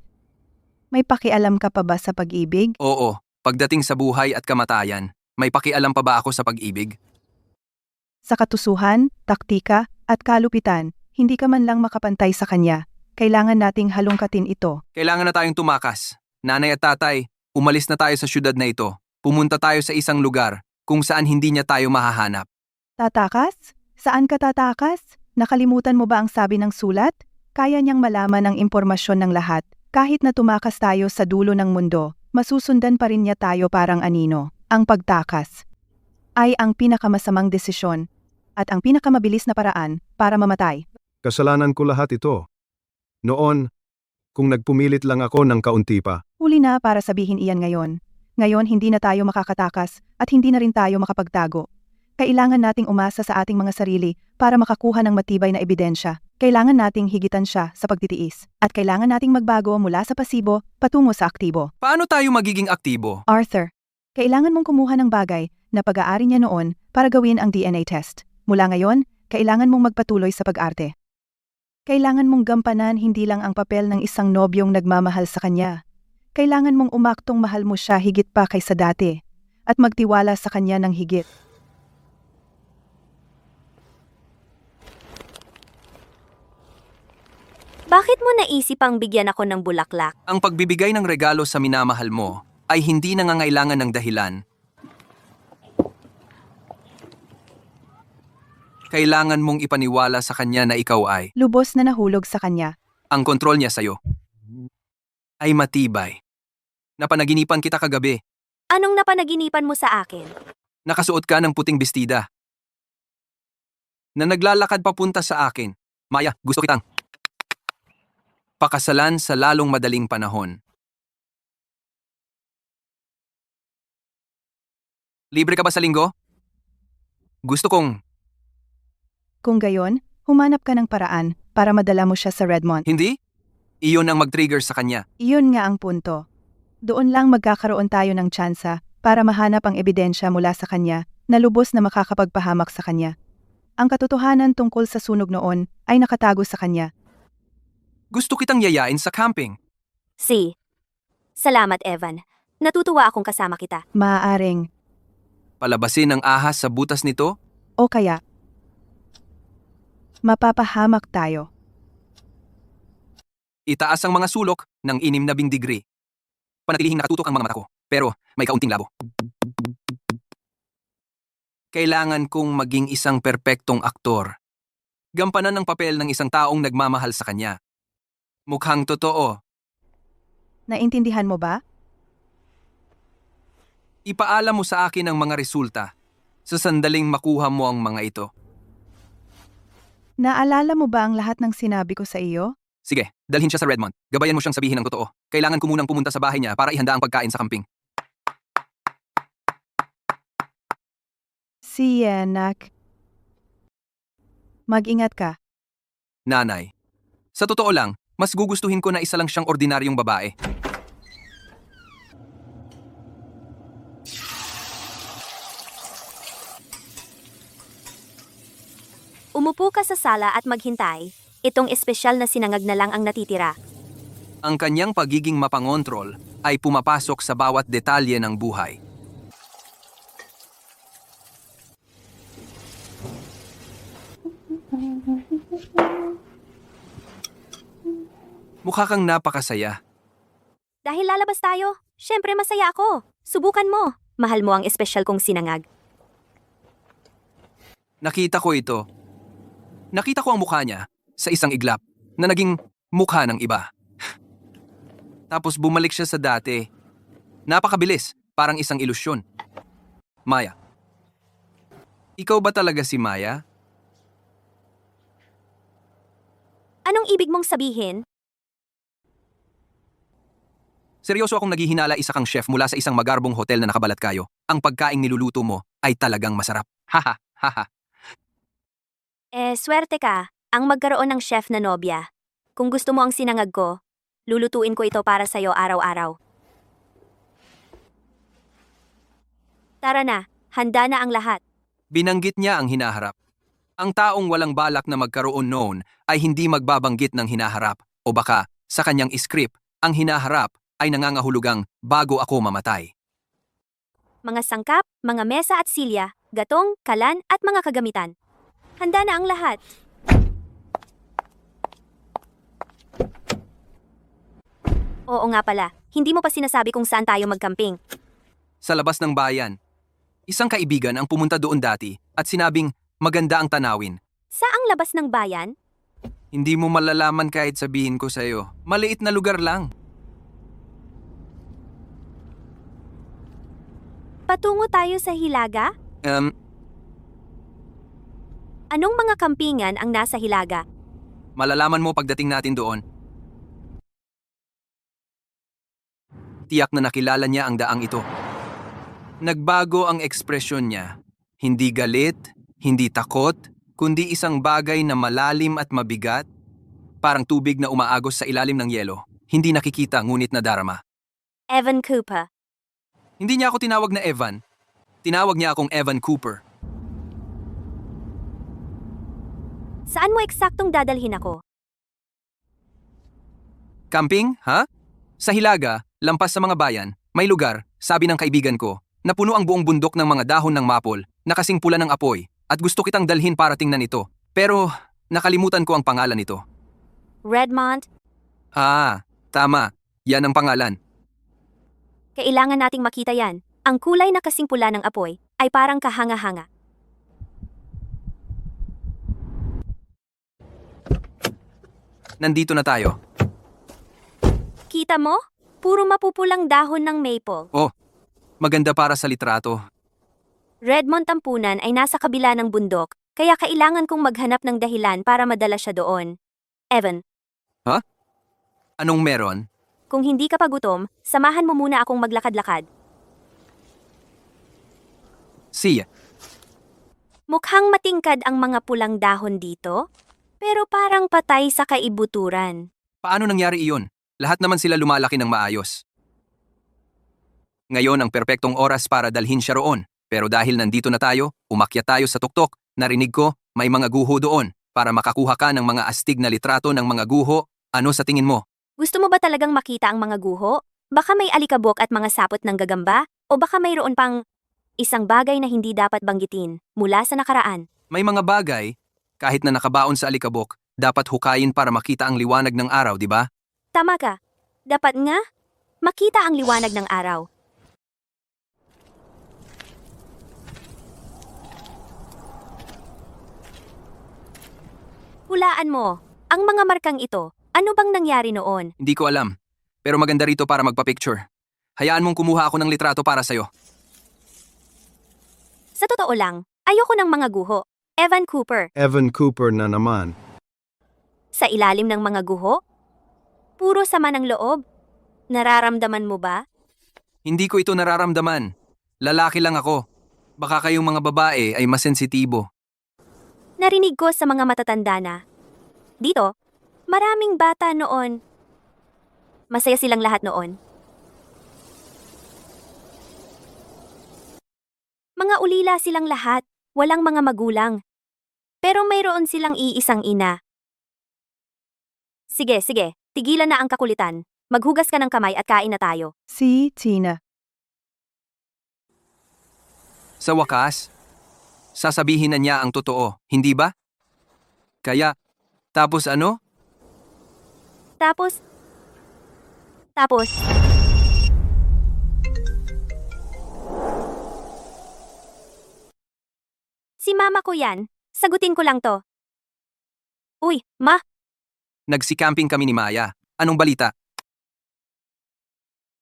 may pakialam ka pa ba sa pag-ibig? Oo, pagdating sa buhay at kamatayan, may pakialam pa ba ako sa pag-ibig? Sa katusuhan, taktika, at kalupitan, hindi ka man lang makapantay sa kanya. Kailangan nating halongkatin ito. Kailangan na tayong tumakas. Nanay at tatay, umalis na tayo sa syudad na ito. Pumunta tayo sa isang lugar kung saan hindi niya tayo mahahanap. Tatakas? Saan ka tatakas? Nakalimutan mo ba ang sabi ng sulat? Kaya niyang malaman ang impormasyon ng lahat. Kahit na tumakas tayo sa dulo ng mundo, masusundan pa rin niya tayo parang anino. Ang pagtakas ay ang pinakamasamang desisyon at ang pinakamabilis na paraan para mamatay. Kasalanan ko lahat ito. Noon, kung nagpumilit lang ako ng kaunti pa, Huli na para sabihin iyan ngayon. Ngayon hindi na tayo makakatakas at hindi na rin tayo makapagtago. Kailangan nating umasa sa ating mga sarili para makakuha ng matibay na ebidensya. Kailangan nating higitan siya sa pagtitiis. At kailangan nating magbago mula sa pasibo patungo sa aktibo. Paano tayo magiging aktibo? Arthur, kailangan mong kumuha ng bagay na pag-aari niya noon para gawin ang DNA test. Mula ngayon, kailangan mong magpatuloy sa pag-arte. Kailangan mong gampanan hindi lang ang papel ng isang nobyong nagmamahal sa kanya. Kailangan mong umaktong mahal mo siya higit pa kaysa dati at magtiwala sa kanya ng higit. Bakit mo naisipang bigyan ako ng bulaklak? Ang pagbibigay ng regalo sa minamahal mo ay hindi nangangailangan ng dahilan. Kailangan mong ipaniwala sa kanya na ikaw ay Lubos na nahulog sa kanya. ang kontrol niya sa'yo ay matibay. Napanaginipan kita kagabi. Anong napanaginipan mo sa akin? Nakasuot ka ng puting bestida. Na naglalakad papunta sa akin. Maya, gusto kitang pakasalan sa lalong madaling panahon. Libre ka ba sa linggo? Gusto kong Kung gayon, humanap ka ng paraan para madala mo siya sa Redmond. hindi. Iyon ang mag-trigger sa kanya. Iyon nga ang punto. Doon lang magkakaroon tayo ng tsansa para mahanap ang ebidensya mula sa kanya na lubos na makakapagpahamak sa kanya. Ang katotohanan tungkol sa sunog noon ay nakatago sa kanya. Gusto kitang yayain sa camping. Si. Salamat, Evan. Natutuwa akong kasama kita. Maaaring, Palabasin ang ahas sa butas nito. o kaya, mapapahamak tayo. Itaas ang mga sulok ng 16 degree. Panatilihing nakatutok ang mga mata ko, pero may kaunting labo. Kailangan kong maging isang perpektong aktor. Gampanan ng papel ng isang taong nagmamahal sa kanya. Mukhang totoo. Naintindihan mo ba? Ipaalam mo sa akin ang mga resulta sa sandaling makuha mo ang mga ito. Naalala mo ba ang lahat ng sinabi ko sa iyo? Sige, dalhin siya sa Redmond. Gabayan mo siyang sabihin ang totoo. Kailangan ko munang pumunta sa bahay niya para ihanda ang pagkain sa camping. Si anak. Mag-ingat ka. Nanay. Sa totoo lang, mas gugustuhin ko na isa lang siyang ordinaryong babae. Umupo ka sa sala at maghintay. Itong espesyal na sinangag na lang ang natitira. Ang kanyang pagiging mapangontrol ay pumapasok sa bawat detalye ng buhay. Mukha kang napakasaya. Dahil lalabas tayo, syempre masaya ako. Subukan mo. Mahal mo ang espesyal kong sinangag. Nakita ko ito. Nakita ko ang mukha niya sa isang iglap na naging mukha ng iba. Tapos bumalik siya sa dati. Napakabilis, parang isang ilusyon. Maya. Ikaw ba talaga si Maya? Anong ibig mong sabihin? Seryoso akong naghihinala isa kang chef mula sa isang magarbong hotel na nakabalat kayo. Ang pagkaing niluluto mo ay talagang masarap. Haha, haha. Swerte ka, ang magkaroon ng chef na nobya. Kung gusto mo ang sinangag ko, lulutuin ko ito para sa'yo araw-araw. Tara na, handa na ang lahat. Binanggit niya ang hinaharap. Ang taong walang balak na magkaroon noon ay hindi magbabanggit ng hinaharap o baka sa kanyang script, ang hinaharap ay nangangahulugang bago ako mamatay. Mga sangkap, mga mesa at silya, gatong, kalan at mga kagamitan. Handa na ang lahat. Oo nga pala, hindi mo pa sinasabi kung saan tayo magcamping. Sa labas ng bayan, isang kaibigan ang pumunta doon dati at sinabing maganda ang tanawin. Saang labas ng bayan? Hindi mo malalaman kahit sabihin ko sa'yo. Maliit na lugar lang. Patungo tayo sa Hilaga? Anong mga kampingan ang nasa Hilaga? Malalaman mo pagdating natin doon. Tiyak na nakilala niya ang daang ito. Nagbago ang ekspresyon niya. Hindi galit, hindi takot, kundi isang bagay na malalim at mabigat, parang tubig na umaagos sa ilalim ng yelo. Hindi nakikita ngunit nadarama. Evan Cooper. Hindi niya ako tinawag na Evan. Tinawag niya akong Evan Cooper. Saan mo eksaktong dadalhin ako? Camping, ha? Sa Hilaga, lampas sa mga bayan, may lugar, sabi ng kaibigan ko, na puno ang buong bundok ng mga dahon ng mapol na kasing pula ng apoy at gusto kitang dalhin para tingnan ito. Pero nakalimutan ko ang pangalan nito. Redmond? Ah, tama. Yan ang pangalan. Kailangan nating makita yan. Ang kulay na kasing pula ng apoy ay parang kahanga-hanga. Nandito na tayo. Kita mo? Puro mapupulang dahon ng maple. Oh, maganda para sa litrato. Redmond Tampunan ay nasa kabila ng bundok, kaya kailangan kong maghanap ng dahilan para madala siya doon. Evan, Anong meron? kung hindi ka pa gutom, samahan mo muna akong maglakad-lakad. Siya. Mukhang matingkad ang mga pulang dahon dito, pero parang patay sa kaibuturan. Paano nangyari iyon? Lahat naman sila lumalaki ng maayos. Ngayon ang perpektong oras para dalhin siya roon. Pero dahil nandito na tayo, umakyat tayo sa tuktok. Narinig ko, may mga guho doon. Para makakuha ka ng mga astig na litrato ng mga guho, ano sa tingin mo? Gusto mo ba talagang makita ang mga guho? Baka may alikabok at mga sapot ng gagamba? O baka mayroon pang isang bagay na hindi dapat banggitin mula sa nakaraan? May mga bagay, kahit na nakabaon sa alikabok, dapat hukayin para makita ang liwanag ng araw, di ba? Tama ka. Dapat nga, makita ang liwanag ng araw. Hulaan mo, ang mga markang ito, ano bang nangyari noon? Hindi ko alam. Pero maganda rito para magpa-picture. Hayaan mong kumuha ako ng litrato para sa'yo. Sa totoo lang, ayoko ng mga guho. Evan Cooper, Evan Cooper na naman. sa ilalim ng mga guho? Puro sama ng loob. Nararamdaman mo ba? Hindi ko ito nararamdaman. Lalaki lang ako. Baka kayong mga babae ay masensitibo. Narinig ko sa mga matatanda na. Dito, maraming bata noon. Masaya silang lahat noon. Mga ulila silang lahat, walang mga magulang. Pero mayroon silang iisang ina. Sige, tigilan na ang kakulitan. Maghugas ka ng kamay at kain na tayo. Si Tina. Sa wakas, sasabihin na niya ang totoo, hindi ba? Kaya, tapos ano? Tapos, Si mama ko yan. Sagutin ko lang to. Uy, ma, Nagsi-camping kami ni Maya. Anong balita?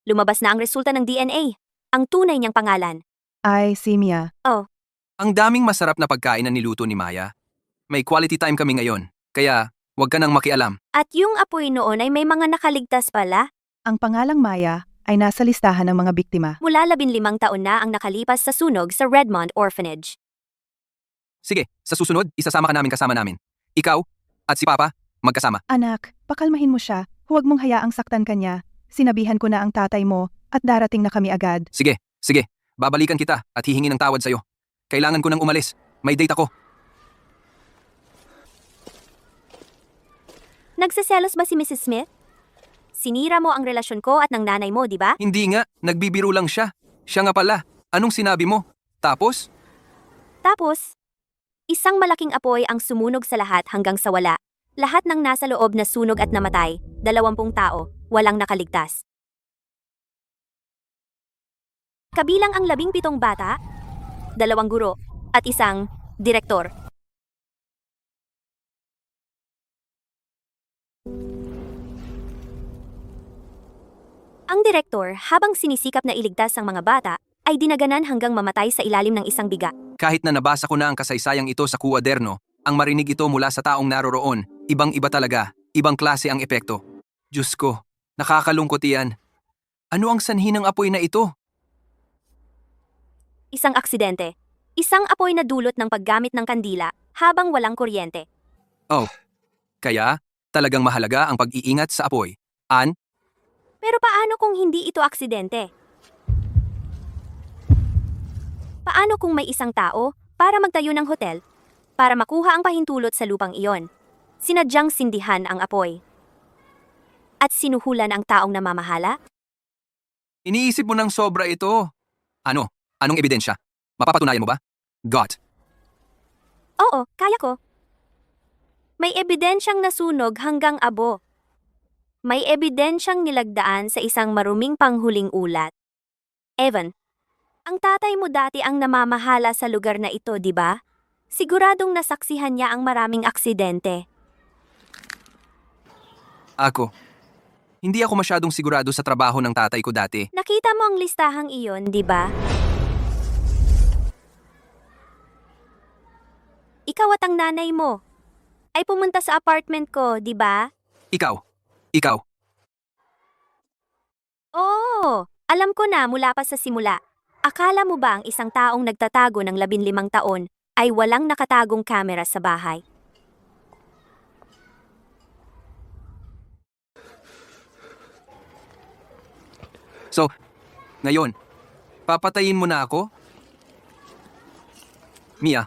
lumabas na ang resulta ng DNA. Ang tunay niyang pangalan. Ay, si Mia. Ang daming masarap na pagkain na niluto ni Maya. May quality time kami ngayon. Kaya, huwag ka nang makialam. At yung apoy noon ay may mga nakaligtas pala. Ang pangalang Maya ay nasa listahan ng mga biktima. Mula 15 taon na ang nakalipas sa sunog sa Redmond Orphanage. Sige, sa susunod, isasama ka namin kasama namin. Ikaw at si Papa, magkasama. Anak, pakalmahin mo siya. Huwag mong hayaang saktan kanya. Sinabihan ko na ang tatay mo at darating na kami agad. Sige, sige. Babalikan kita at hihingi ng tawad sa'yo. Kailangan ko nang umalis. May date ako. Nagseselos ba si Mrs. Smith? Sinira mo ang relasyon ko at ng nanay mo, di ba? Hindi nga, nagbibiro lang siya. Siya nga pala. Anong sinabi mo? Tapos? Tapos, isang malaking apoy ang sumunog sa lahat hanggang sa wala. Lahat ng nasa loob na sunog at namatay, 20 tao, walang nakaligtas. Kabilang ang 17 bata, 2 guro, at isang direktor. Ang direktor, habang sinisikap na iligtas ang mga bata, ay dinaganan hanggang mamatay sa ilalim ng isang biga. Kahit na nabasa ko na ang kasaysayang ito sa kuwaderno, ang marinig ito mula sa taong naroroon, ibang-iba talaga, ibang klase ang epekto. Diyos ko, nakakalungkot iyan. Ano ang sanhi ng apoy na ito? Isang aksidente. Isang apoy na dulot ng paggamit ng kandila habang walang kuryente. Oh, kaya talagang mahalaga ang pag-iingat sa apoy. Pero paano kung hindi ito aksidente? Paano kung may isang tao para magtayo ng hotel para makuha ang pahintulot sa lupang iyon? Sinadyang sindihan ang apoy. At sinuhulan ang taong namamahala? Iniisip mo ng sobra ito. Ano? Anong ebidensya? Mapapatunayan mo ba? God. Oo, kaya ko. May ebidensyang nasunog hanggang abo. May ebidensyang nilagdaan sa isang maruming panghuling ulat. Evan, ang tatay mo dati ang namamahala sa lugar na ito, di ba? Siguradong nasaksihan niya ang maraming aksidente. Ako. Hindi ako masyadong sigurado sa trabaho ng tatay ko dati. Nakita mo ang listahang iyon, di ba? Ikaw at ang nanay mo ay pumunta sa apartment ko, di ba? Ikaw. Oo, alam ko na mula pa sa simula. Akala mo ba ang isang taong nagtatago ng 15 taon ay walang nakatagong kamera sa bahay? So, ngayon, papatayin mo na ako? Mia.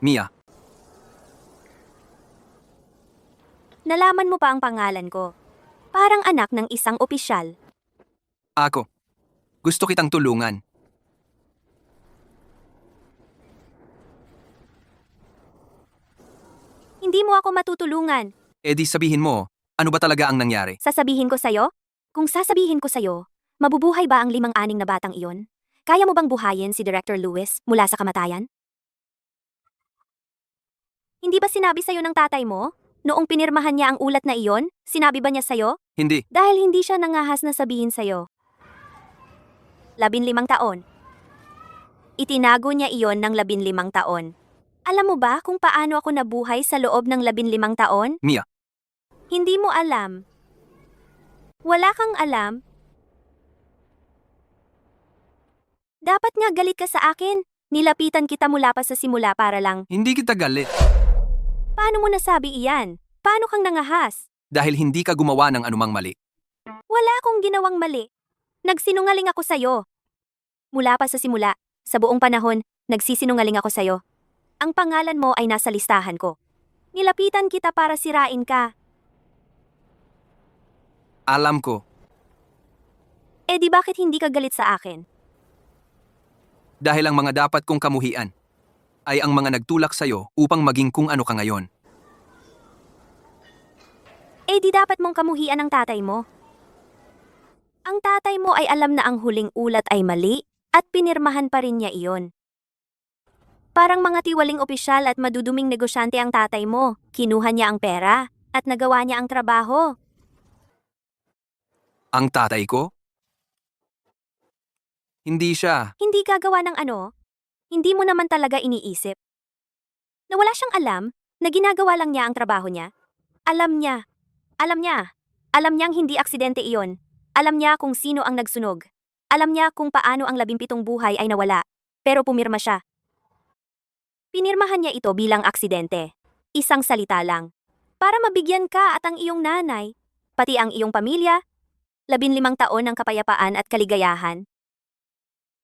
Mia, Nalaman mo pa ang pangalan ko. Parang anak ng isang opisyal. ako. Gusto kitang tulungan. Hindi mo ako matutulungan. E di sabihin mo, ano ba talaga ang nangyari? Sasabihin ko sa'yo? Kung sasabihin ko sa'yo, mabubuhay ba ang 5-6 na batang iyon? Kaya mo bang buhayin si Director Lewis mula sa kamatayan? Hindi ba sinabi sa'yo ng tatay mo? Noong pinirmahan niya ang ulat na iyon, sinabi ba niya sa'yo? Hindi. Dahil hindi siya nangahas na sabihin sa'yo. 15 taon. Itinago niya iyon ng 15 taon. Alam mo ba kung paano ako nabuhay sa loob ng 15 taon? Mia. Hindi mo alam. Wala kang alam. Dapat nga galit ka sa akin. Nilapitan kita mula pa sa simula para lang. Hindi kita galit. Paano mo nasabi iyan? Paano kang nangahas? Dahil hindi ka gumawa ng anumang mali. Wala akong ginawang mali. Nagsinungaling ako sa'yo. Mula pa sa simula, sa buong panahon, nagsisinungaling ako sa'yo. Ang pangalan mo ay nasa listahan ko. Nilapitan kita para sirain ka. Alam ko, Eh di bakit hindi ka galit sa akin? dahil ang mga dapat kong kamuhian ay ang mga nagtulak sa'yo upang maging kung ano ka ngayon. Eh di dapat mong kamuhian ang tatay mo. Ang tatay mo ay alam na ang huling ulat ay mali at pinirmahan pa rin niya iyon. Parang mga tiwaling opisyal at maduduming negosyante ang tatay mo. Kinuha niya ang pera at nagawa niya ang trabaho. Ang tatay ko? Hindi siya. Hindi gagawa ng ano? Hindi mo naman talaga iniisip. Na wala siyang alam na ginagawa lang niya ang trabaho niya. Alam niya. Alam niya. Alam niyang hindi aksidente iyon. Alam niya kung sino ang nagsunog. Alam niya kung paano ang 17 buhay ay nawala. Pero pumirma siya. Pinirmahan niya ito bilang aksidente. Isang salita lang. Para mabigyan ka at ang iyong nanay, pati ang iyong pamilya, 15 taon ng kapayapaan at kaligayahan.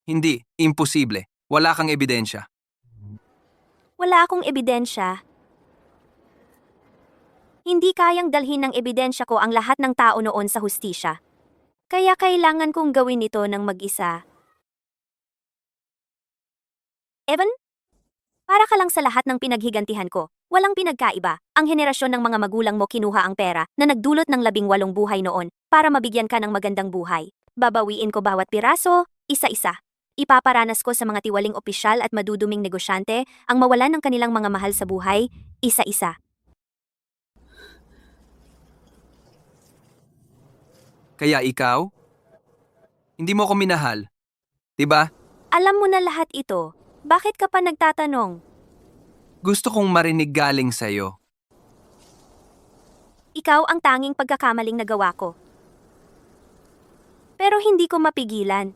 Hindi. Imposible. Wala kang ebidensya. Wala akong ebidensya. Hindi kayang dalhin ng ebidensya ko ang lahat ng tao noon sa hustisya. Kaya kailangan kong gawin ito ng mag-isa. Evan? Para ka lang sa lahat ng pinaghigantihan ko. Walang pinagkaiba. Ang henerasyon ng mga magulang mo kinuha ang pera na nagdulot ng 18 buhay noon para mabigyan ka ng magandang buhay. Babawiin ko bawat piraso, isa-isa. Ipaparanas ko sa mga tiwaling opisyal at maduduming negosyante ang mawalan ng kanilang mga mahal sa buhay, isa-isa. Kaya ikaw? Hindi mo ko minahal. Diba? Alam mo na lahat ito. Bakit ka pa nagtatanong? Gusto kong marinig galing sa'yo. Ikaw ang tanging pagkakamaling nagawa ko. Pero hindi ko mapigilan.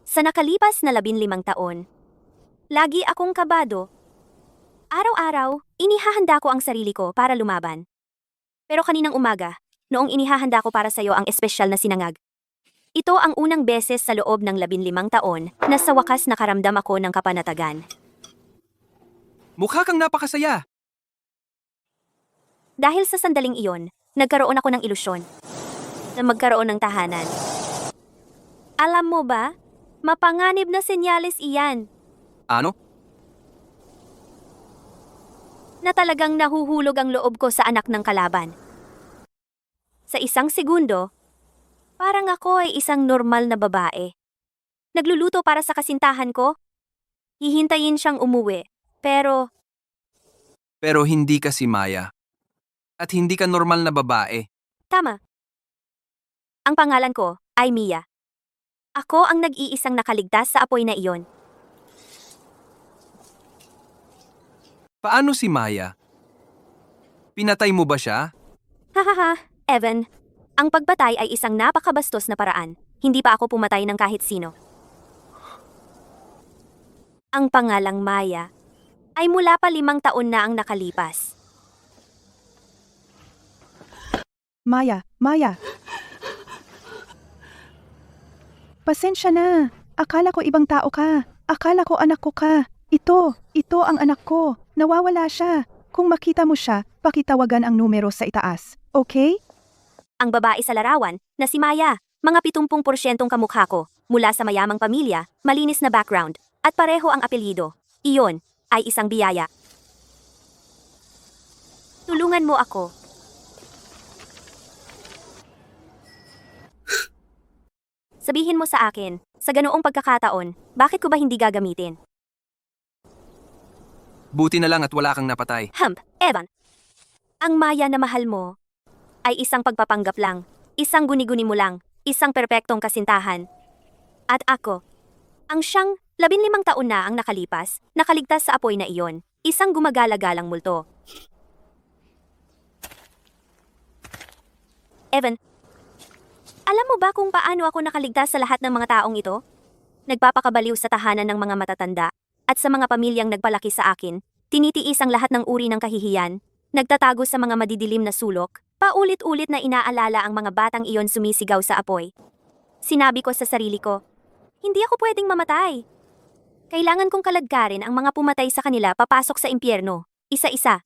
Sa nakalipas na 15 taon, lagi akong kabado. Araw-araw, inihahanda ko ang sarili ko para lumaban. Pero kaninang umaga, noong inihahanda ko para sa'yo ang espesyal na sinangag, ito ang unang beses sa loob ng 15 taon na sa wakas nakaramdam ako ng kapanatagan. Mukha kang napakasaya. Dahil sa sandaling iyon, nagkaroon ako ng ilusyon na magkaroon ng tahanan. Alam mo ba, mapanganib na senyales iyan Ano? na talagang nahuhulog ang loob ko sa anak ng kalaban. Sa isang segundo, parang ako ay isang normal na babae. Nagluluto para sa kasintahan ko. Hihintayin siyang umuwi. Pero Pero hindi ka si Maya. At hindi ka normal na babae. tama. Ang pangalan ko ay Mia. Ako ang nag-iisang nakaligtas sa apoy na iyon. Paano si Maya? Pinatay mo ba siya? Hahaha, Evan. Ang pagpatay ay isang napakabastos na paraan. Hindi pa ako pumatay ng kahit sino. Ang pangalang Maya ay mula pa 5 taon na ang nakalipas. Maya, Maya. Pasensya na. Akala ko ibang tao ka. Akala ko anak ko ka. Ito ang anak ko. Nawawala siya. Kung makita mo siya, pakitawagan ang numero sa itaas. Okay? Ang babae sa larawan na si Maya, mga 70% kamukha ko, mula sa mayamang pamilya, malinis na background, at pareho ang apelyido. Iyon ay isang biyaya. Tulungan mo ako. Sabihin mo sa akin, sa ganoong pagkakataon, bakit ko ba hindi gagamitin? Buti na lang at wala kang napatay. Evan. Ang Maya na mahal mo ay isang pagpapanggap lang, isang guni-guni mo lang, isang perpektong kasintahan. At ako, ang siyang 15 taon na ang nakalipas, nakaligtas sa apoy na iyon, isang gumagala-galang multo. Evan, alam mo ba kung paano ako nakaligtas sa lahat ng mga taong ito? Nagpapakabaliw sa tahanan ng mga matatanda, at sa mga pamilyang nagpalaki sa akin, tinitiis ang lahat ng uri ng kahihiyan, nagtatago sa mga madidilim na sulok, paulit-ulit na inaalala ang mga batang iyon sumisigaw sa apoy. Sinabi ko sa sarili ko, hindi ako pwedeng mamatay. Kailangan kong kaladkarin ang mga pumatay sa kanila papasok sa impyerno, isa-isa.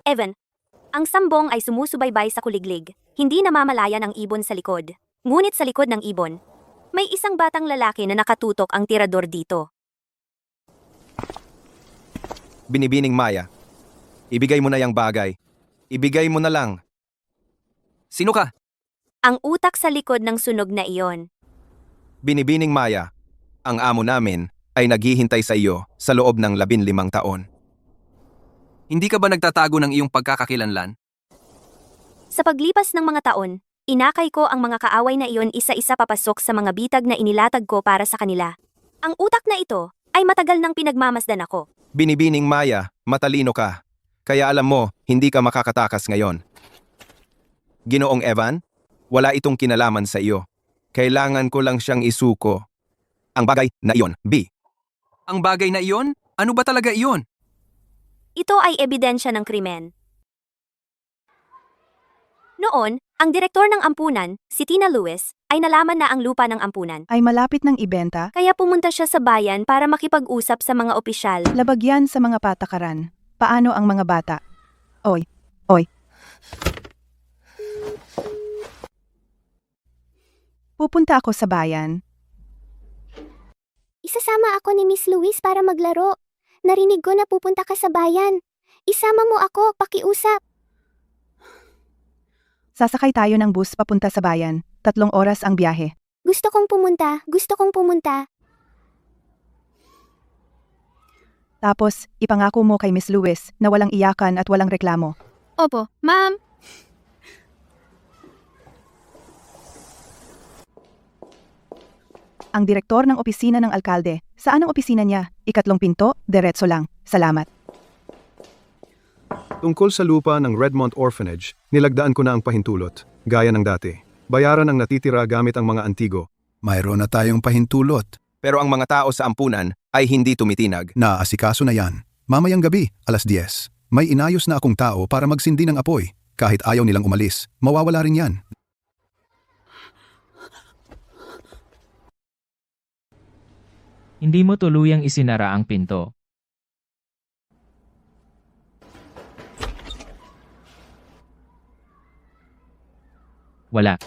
Evan, ang sambong ay sumusubaybay sa kuliglig, hindi namamalayan ang ibon sa likod. Ngunit sa likod ng ibon, may isang batang lalaki na nakatutok ang tirador dito. Binibining Maya, ibigay mo na yang bagay. Ibigay mo na lang. Sino ka? Ang utak sa likod ng sunog na iyon. Binibining Maya, ang amo namin ay naghihintay sa iyo sa loob ng 15 taon. Hindi ka ba nagtatago ng iyong pagkakakilanlan? Sa paglipas ng mga taon, inakay ko ang mga kaaway na iyon isa-isa papasok sa mga bitag na inilatag ko para sa kanila. Ang utak na ito ay matagal nang pinagmamasdan ako. Binibining Maya, matalino ka. Kaya alam mo, hindi ka makakatakas ngayon. Ginoong Evan, wala itong kinalaman sa iyo. Kailangan ko lang siyang isuko. Ang bagay na iyon, B. Ang bagay na iyon? Ano ba talaga iyon? Ito ay ebidensya ng krimen. Noon, ang direktor ng ampunan, si Tina Lewis, ay nalaman na ang lupa ng ampunan. Ay malapit ng ibenta, Kaya pumunta siya sa bayan para makipag-usap sa mga opisyal. labagyan sa mga patakaran. Paano ang mga bata? Oy, oy. Pupunta ako sa bayan. Isasama ako ni Miss Louise para maglaro. Narinig ko na pupunta ka sa bayan. Isama mo ako, pakiusap. Sasakay tayo ng bus papunta sa bayan. 3 oras ang biyahe. Gusto kong pumunta. Tapos, ipangako mo kay Miss Lewis na walang iyakan at walang reklamo. Opo, ma'am. Ang direktor ng opisina ng alkalde. Saan ang opisina niya? 2 pinto, diretso lang. Salamat. Tungkol sa lupa ng Redmond Orphanage, nilagdaan ko na ang pahintulot, gaya ng dati. Bayaran ang natitira gamit ang mga antigo. Mayroon na tayong pahintulot. Pero ang mga tao sa ampunan ay hindi tumitinag. Naasikaso na yan. Mamayang gabi, 10:00. May inayos na akong tao para magsindi ng apoy. Kahit ayaw nilang umalis, mawawala rin yan. Hindi mo tuluyang isinara ang pinto. Wala.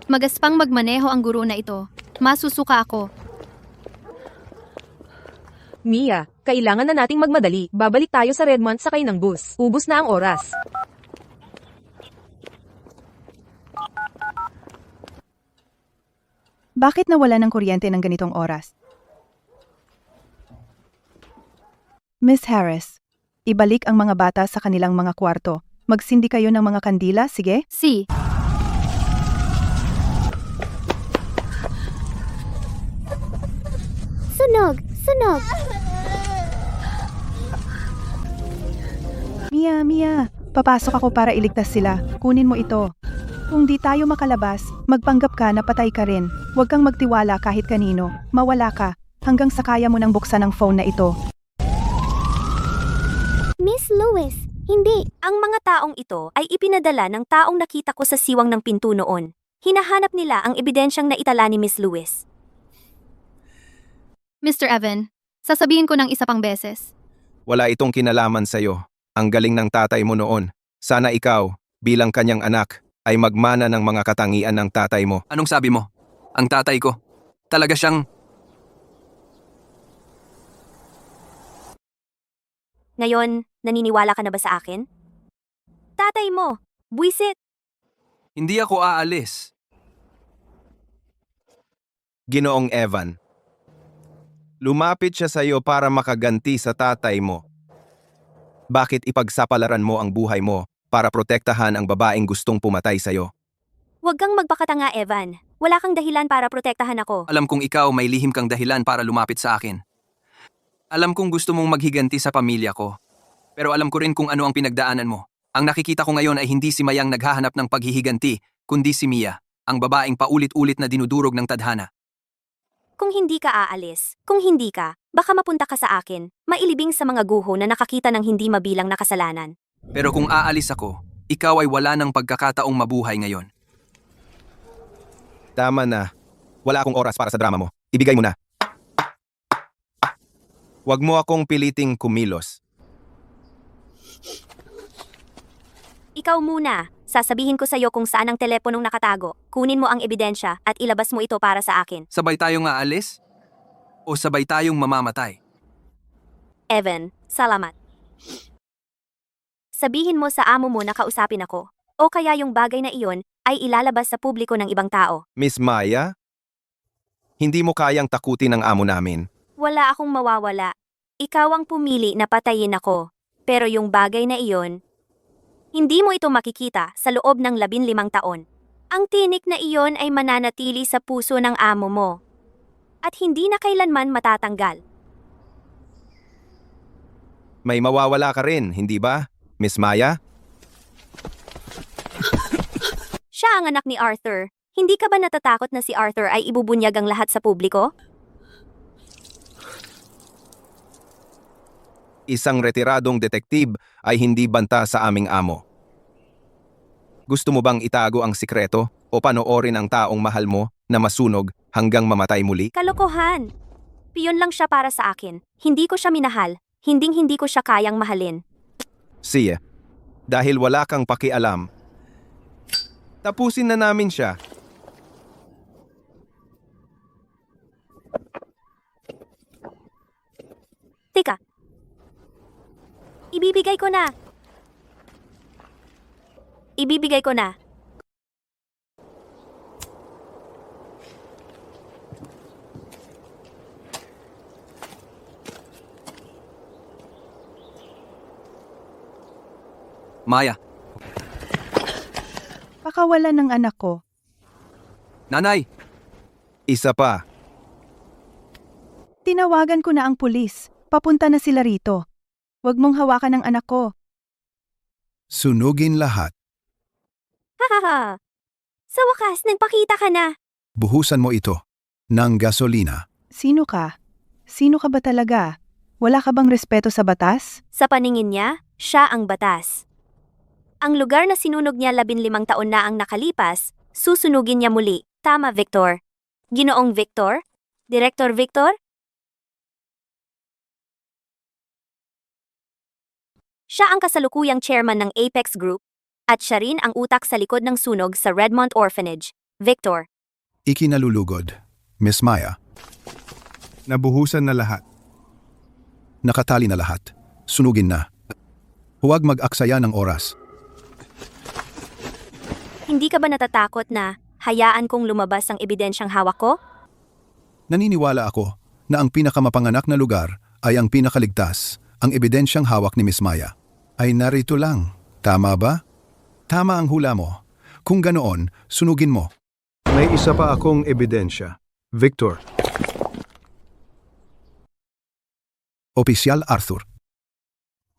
Magaspang magmaneho ang guro na ito. Masusuka ako. Mia, kailangan na nating magmadali. Babalik tayo sa Redmond sakay ng bus. Ubus na ang oras. Bakit nawala ng kuryente ng ganitong oras? Miss Harris, ibalik ang mga bata sa kanilang mga kwarto. Magsindi kayo ng mga kandila, sige? Si. Sunog. Mia, papasok ako para iligtas sila. Kunin mo ito. Kung di tayo makalabas, magpanggap ka na patay ka rin. Huwag kang magtiwala kahit kanino. Mawala ka, hanggang sa kaya mo nang buksan ang phone na ito. Miss Louise, hindi. Ang mga taong ito ay ipinadala ng taong nakita ko sa siwang ng pinto noon. Hinahanap nila ang ebidensyang naitala ni Miss Lewis. Mr. Evan, sasabihin ko ng isa pang beses. Wala itong kinalaman sa iyo. Ang galing ng tatay mo noon. Sana ikaw, bilang kanyang anak, ay magmana ng mga katangian ng tatay mo. Anong sabi mo? Ang tatay ko. Talaga siyang... Ngayon, naniniwala ka na ba sa akin? Tatay mo, buwisit. Hindi ako aalis. Ginoong Evan, lumapit siya sa iyo para makaganti sa tatay mo. Bakit ipagsapalaran mo ang buhay mo para protektahan ang babaeng gustong pumatay sa iyo? Huwag kang magpakatanga, Evan. Wala kang dahilan para protektahan ako. Alam kong ikaw may lihim kang dahilan para lumapit sa akin. Alam kong gusto mong maghiganti sa pamilya ko. Pero alam ko rin kung ano ang pinagdaanan mo. Ang nakikita ko ngayon ay hindi si Mayang naghahanap ng paghihiganti, kundi si Mia, ang babaeng paulit-ulit na dinudurog ng tadhana. Kung hindi ka aalis, kung hindi ka, baka mapunta ka sa akin, mailibing sa mga guho na nakakita ng hindi mabilang na kasalanan. Pero kung aalis ako, ikaw ay wala ng pagkakataong mabuhay ngayon. Tama na. Wala akong oras para sa drama mo. Ibigay mo na. Huwag mo akong piliting kumilos. Ikaw muna. Sasabihin ko sa iyo kung saan ang teleponong nakatago. Kunin mo ang ebidensya at ilabas mo ito para sa akin. Sabay tayong aalis? o sabay tayong mamamatay. Evan, salamat. Sabihin mo sa amo mo na kausapin ako. O kaya yung bagay na iyon ay ilalabas sa publiko ng ibang tao. Miss Maya? Hindi mo kayang takutin ang amo namin. Wala akong mawawala. Ikaw ang pumili na patayin ako. Pero yung bagay na iyon, hindi mo ito makikita sa loob ng 15 taon. Ang tinik na iyon ay mananatili sa puso ng amo mo. At hindi na kailanman matatanggal. May mawawala ka rin, hindi ba, Miss Maya? Siya ang anak ni Arthur. Hindi ka ba natatakot na si Arthur ay ibubunyag ang lahat sa publiko? Isang retiradong detektib ay hindi banta sa aming amo. Gusto mo bang itago ang sikreto o panoorin ang taong mahal mo na masunog hanggang mamatay muli? Kalokohan! Piyon lang siya para sa akin. Hindi ko siya minahal. Hinding-hindi ko siya kayang mahalin. Siya, dahil wala kang pakialam, tapusin na namin siya. Tika. Ibibigay ko na. Ibibigay ko na. Maya, Pakawalan ng anak ko. nanay, Isa pa, Tinawagan ko na ang pulis. Papunta na sila rito. Huwag mong hawakan ang anak ko. Sunugin lahat. Hahaha. Sa wakas, nagpakita ka na. Buhusan mo ito ng gasolina. Sino ka? Sino ka ba talaga? Wala ka bang respeto sa batas? Sa paningin niya, siya ang batas. Ang lugar na sinunog niya 15 taon na ang nakalipas, susunugin niya muli. Tama, Victor. Ginoong Victor? Director Victor? Siya ang kasalukuyang chairman ng Apex Group at siya rin ang utak sa likod ng sunog sa Redmond Orphanage. Victor. Ikinalulugod. Miss Maya. Nabuhusan na lahat. Nakatali na lahat. Sunugin na. Huwag mag-aksaya ng oras. Hindi ka ba natatakot na hayaan kong lumabas ang ebidensyang hawak ko? Naniniwala ako na ang pinakamapanganak na lugar ay ang pinakaligtas. Ang ebidensyang hawak ni Miss Maya ay narito lang. Tama ba? Tama ang hula mo. Kung ganoon, sunugin mo. May isa pa akong ebidensya. Victor, Opisyal Arthur.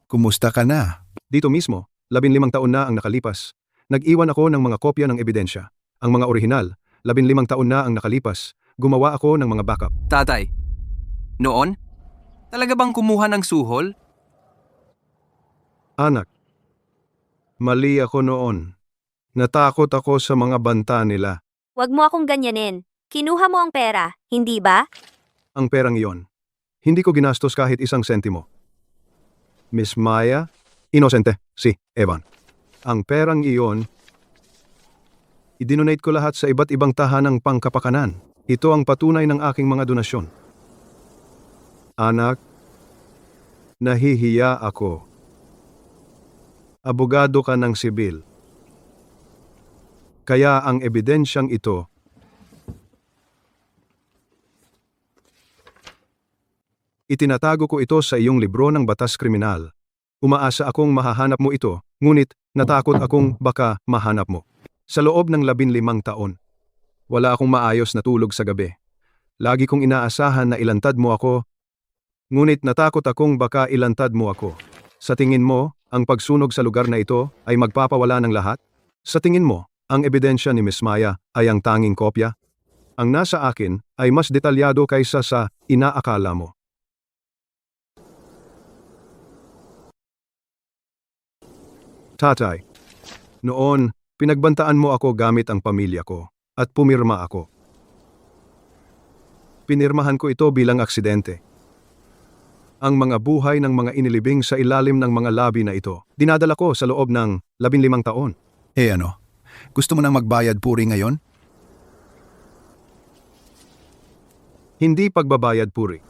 Kumusta ka na? dito mismo, 15 taon na ang nakalipas. Nag-iwan ako ng mga kopya ng ebidensya. Ang mga orihinal, 15 taon na ang nakalipas. Gumawa ako ng mga backup. tatay. Noon? Talaga bang kumuha ng suhol? Anak, mali ako noon. Natakot ako sa mga banta nila. Huwag mo akong ganyanin. Kinuha mo ang pera, hindi ba? Ang perang iyon. Hindi ko ginastos kahit 1 sentimo. Miss Maya, inosente, si Evan. Ang perang iyon, idinonate ko lahat sa iba't ibang tahanang pangkapakanan. Ito ang patunay ng aking mga donasyon. Anak, nahihiya ako. Abogado ka ng sibil. Kaya ang ebidensyang ito, itinatago ko ito sa iyong libro ng batas kriminal. Umaasa akong mahahanap mo ito, ngunit natakot akong baka mahanap mo. Sa loob ng 15 taon, wala akong maayos na tulog sa gabi. Lagi kong inaasahan na ilantad mo ako, ngunit natakot akong baka ilantad mo ako. Sa tingin mo, ang pagsunog sa lugar na ito ay magpapawala ng lahat? Sa tingin mo, ang ebidensya ni Miss Maya ay ang tanging kopya? Ang nasa akin ay mas detalyado kaysa sa inaakala mo. Tatay, noon, pinagbantaan mo ako gamit ang pamilya ko at pumirma ako. Pinirmahan ko ito bilang aksidente. Ang mga buhay ng mga inilibing sa ilalim ng mga labi na ito, dinadala ko sa loob ng 15 taon. Ano? Gusto mo nang magbayad puri ngayon? Hindi pagbabayad puri.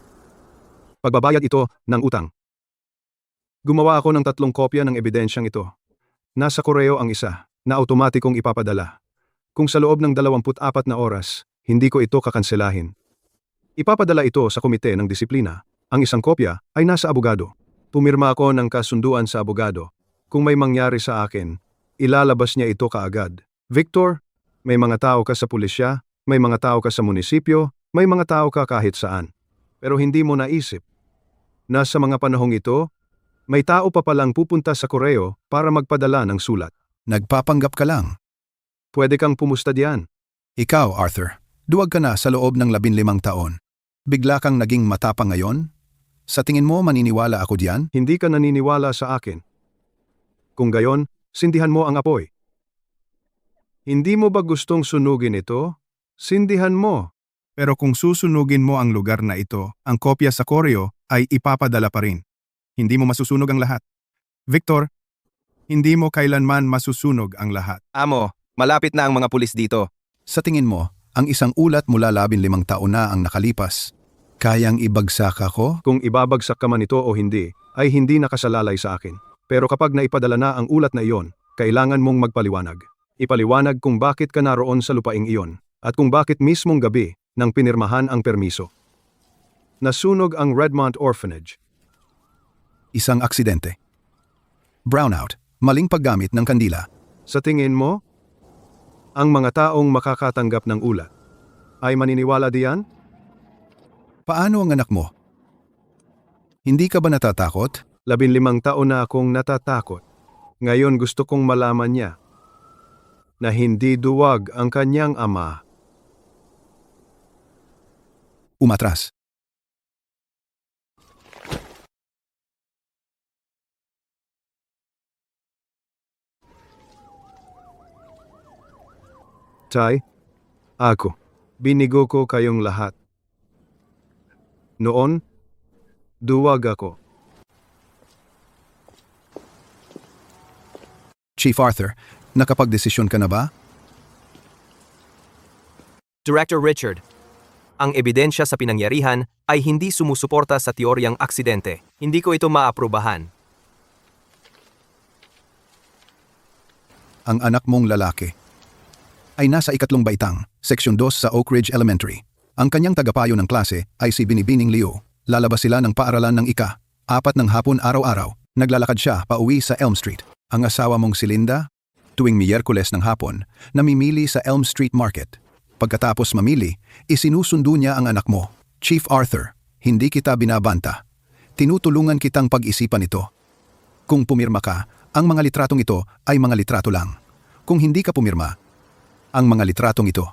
Pagbabayad ito ng utang. Gumawa ako ng 3 kopya ng ebidensyang ito. Nasa koreo ang isa, na automatikong ipapadala. Kung sa loob ng 24 na oras, hindi ko ito kakanselahin. Ipapadala ito sa komite ng disiplina. Ang isang kopya ay nasa abogado. Pumirma ako ng kasunduan sa abogado. Kung may mangyari sa akin, ilalabas niya ito kaagad. Victor, may mga tao ka sa pulisya, may mga tao ka sa munisipyo, may mga tao ka kahit saan. Pero hindi mo naisip. Nasa mga panahong ito, may tao pa palang pupunta sa koreo para magpadala ng sulat. Nagpapanggap ka lang. Pwede kang pumusta diyan. Ikaw, Arthur, duwag ka na sa loob ng 15 taon. Bigla kang naging matapang ngayon? Sa tingin mo maniniwala ako diyan? Hindi ka naniniwala sa akin. Kung gayon, sindihan mo ang apoy. Hindi mo ba gustong sunugin ito? Sindihan mo. Pero kung susunugin mo ang lugar na ito, ang kopya sa koreo ay ipapadala pa rin. Hindi mo masusunog ang lahat. Victor, hindi mo kailanman masusunog ang lahat. Amo, malapit na ang mga pulis dito. Sa tingin mo, ang isang ulat mula 15 taon na ang nakalipas, kayang ibagsak ako? Kung ibabagsak ka man ito o hindi, ay hindi nakasalalay sa akin. Pero kapag naipadala na ang ulat na iyon, kailangan mong magpaliwanag. Ipaliwanag kung bakit ka naroon sa lupaing iyon, at kung bakit mismong gabi nang pinirmahan ang permiso. Nasunog ang Redmont Orphanage. Isang aksidente. Brownout, maling paggamit ng kandila. Sa tingin mo, ang mga taong makakatanggap ng ulat ay maniniwala diyan? Paano ang anak mo? Hindi ka ba natatakot? 15 taon na akong natatakot. Ngayon gusto kong malaman niya na hindi duwag ang kanyang ama. Umatras. Tay, ako, binigo ko kayong lahat. Noon, duwag ako. Chief Arthur, nakapagdesisyon ka na ba? Director Richard, ang ebidensya sa pinangyarihan ay hindi sumusuporta sa teoryang aksidente. Hindi ko ito maaprubahan. Ang anak mong lalaki ay nasa 2 baitang, Seksyon 2 sa Oak Ridge Elementary. Ang kanyang tagapayo ng klase ay si Binibining Liu. Lalabas sila ng paaralan ng 4 ng hapon araw-araw. Naglalakad siya pauwi sa Elm Street. Ang asawa mong si Linda, tuwing Miyerkules ng hapon, namimili sa Elm Street Market. Pagkatapos mamili, isinusundo niya ang anak mo. Chief Arthur, hindi kita binabanta. Tinutulungan kitang pag-isipan ito. Kung pumirma ka, ang mga litratong ito ay mga litrato lang. Kung hindi ka pumirma, ang mga litratong ito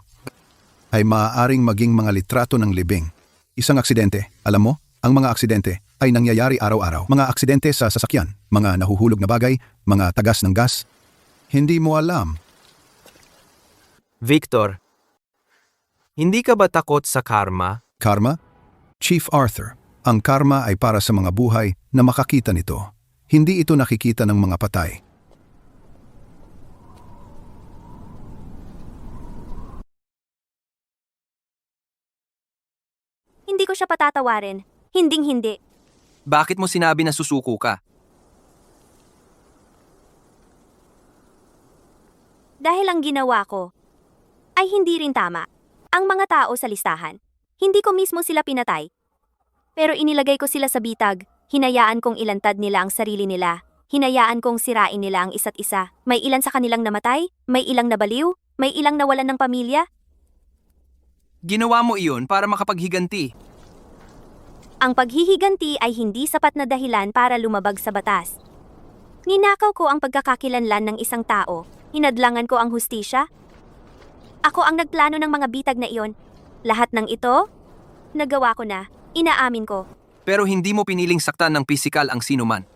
ay maaaring maging mga litrato ng libing. Isang aksidente, alam mo, ang mga aksidente ay nangyayari araw-araw. Mga aksidente sa sasakyan, mga nahuhulog na bagay, mga tagas ng gas. Hindi mo alam. Victor, hindi ka ba takot sa karma? Karma? Chief Arthur, ang karma ay para sa mga buhay na makakita nito. Hindi ito nakikita ng mga patay. Hindi ko siya patatawarin. Hinding-hindi. Bakit mo sinabi na susuko ka? Dahil ang ginawa ko ay hindi rin tama. Ang mga tao sa listahan, hindi ko mismo sila pinatay. Pero inilagay ko sila sa bitag, hinayaan kong ilantad nila ang sarili nila, hinayaan kong sirain nila ang isa't isa. May ilan sa kanilang namatay, may ilang nabaliw, may ilang nawalan ng pamilya. Ginawa mo iyon para makapaghiganti. Ang paghihiganti ay hindi sapat na dahilan para lumabag sa batas. Ninakaw ko ang pagkakakilanlan ng isang tao, hinadlangan ko ang hustisya. Ako ang nagplano ng mga bitag na iyon. Lahat ng ito, nagawa ko na, inaamin ko. Pero hindi mo piniling saktan ng pisikal ang sinuman.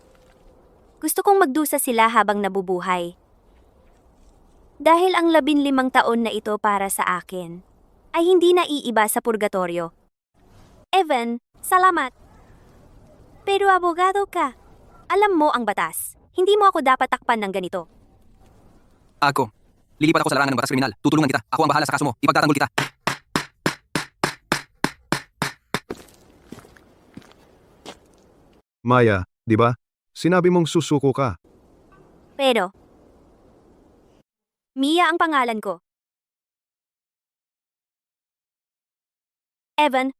Gusto kong magdusa sila habang nabubuhay. Dahil ang 15 taon na ito para sa akin, ay hindi naiiba sa purgatorio. Evan, salamat. Pero abogado ka. Alam mo ang batas. Hindi mo ako dapat takpan ng ganito. Ako, lilipat ako sa larangan ng batas kriminal. Tutulungan kita. Ako ang bahala sa kaso mo. Ipagtatanggol kita. Maya, di ba? Sinabi mong susuko ka. Pero, Mia ang pangalan ko. Evan,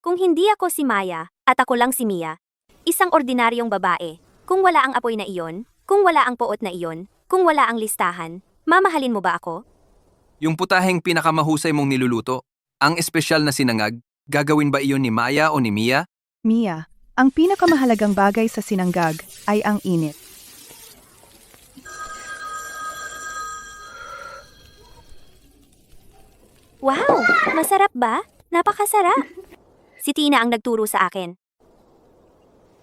kung hindi ako si Maya at ako lang si Mia, isang ordinaryong babae, kung wala ang apoy na iyon, kung wala ang poot na iyon, kung wala ang listahan, mamahalin mo ba ako? Yung putaheng pinakamahusay mong niluluto, ang espesyal na sinangag, gagawin ba iyon ni Maya o ni Mia? Mia, ang pinakamahalagang bagay sa sinanggag ay ang init. Wow! Masarap ba? Napakasarap! Si Tina ang nagturo sa akin.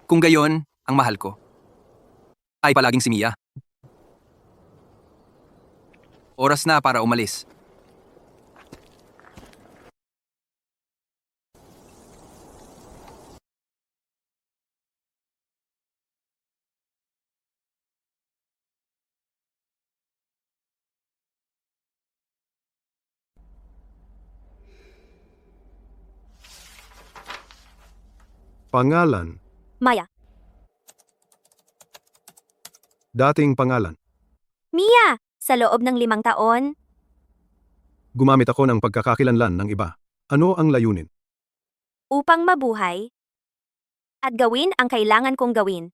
Kung gayon, ang mahal ko ay palaging si Mia. Oras na para umalis. Pangalan. Maya. Dating pangalan. Mia! Sa loob ng 5 taon, Gumamit ako ng pagkakakilanlan ng iba. Ano ang layunin? upang mabuhay at gawin ang kailangan kong gawin.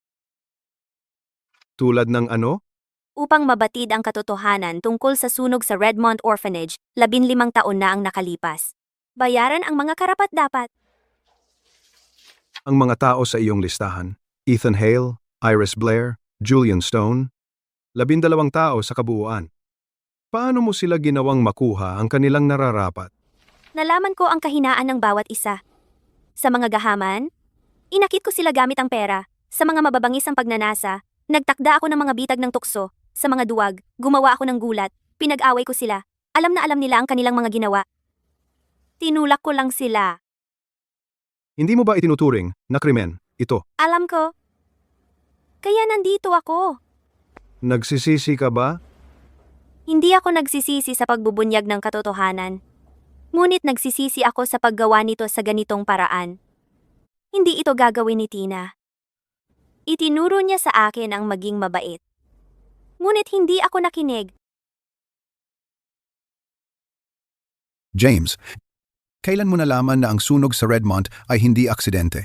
Tulad ng ano? Upang mabatid ang katotohanan tungkol sa sunog sa Redmond Orphanage, 15 taon na ang nakalipas. Bayaran ang mga karapat-dapat. Ang mga tao sa iyong listahan. Ethan Hale, Iris Blair, Julian Stone. 12 tao sa kabuuan. Paano mo sila ginawang makuha ang kanilang nararapat? Nalaman ko ang kahinaan ng bawat isa. Sa mga gahaman, inakit ko sila gamit ang pera. Sa mga mababangis ang pagnanasa, nagtakda ako ng mga bitag ng tukso. Sa mga duwag, gumawa ako ng gulat. Pinag-away ko sila. Alam na alam nila ang kanilang mga ginawa. Tinulak ko lang sila. Hindi mo ba itinuturing na krimen ito? Alam ko. Kaya nandito ako. Nagsisisi ka ba? Hindi ako nagsisisi sa pagbubunyag ng katotohanan. Ngunit nagsisisi ako sa paggawa nito sa ganitong paraan. Hindi ito gagawin ni Tina. Itinuro niya sa akin ang maging mabait. Ngunit hindi ako nakinig. James, kailan mo nalaman na ang sunog sa Redmond ay hindi aksidente?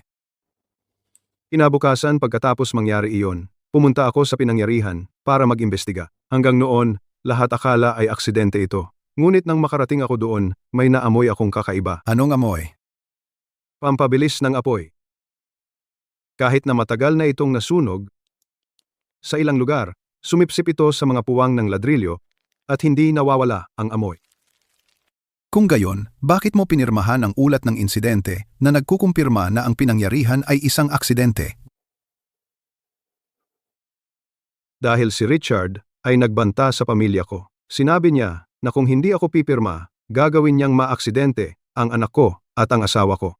Kinabukasan pagkatapos mangyari iyon, pumunta ako sa pinangyarihan para mag-imbestiga. Hanggang noon, lahat akala ay aksidente ito. Ngunit nang makarating ako doon, may naamoy akong kakaiba. Anong amoy? Pampabilis ng apoy. Kahit na matagal na itong nasunog, sa ilang lugar, sumipsip ito sa mga puwang ng ladrilyo at hindi nawawala ang amoy. Kung gayon, bakit mo pinirmahan ang ulat ng insidente na nagkukumpirma na ang pinangyarihan ay isang aksidente? Dahil si Richard ay nagbanta sa pamilya ko. Sinabi niya na kung hindi ako pipirma, gagawin niyang maaksidente ang anak ko at ang asawa ko.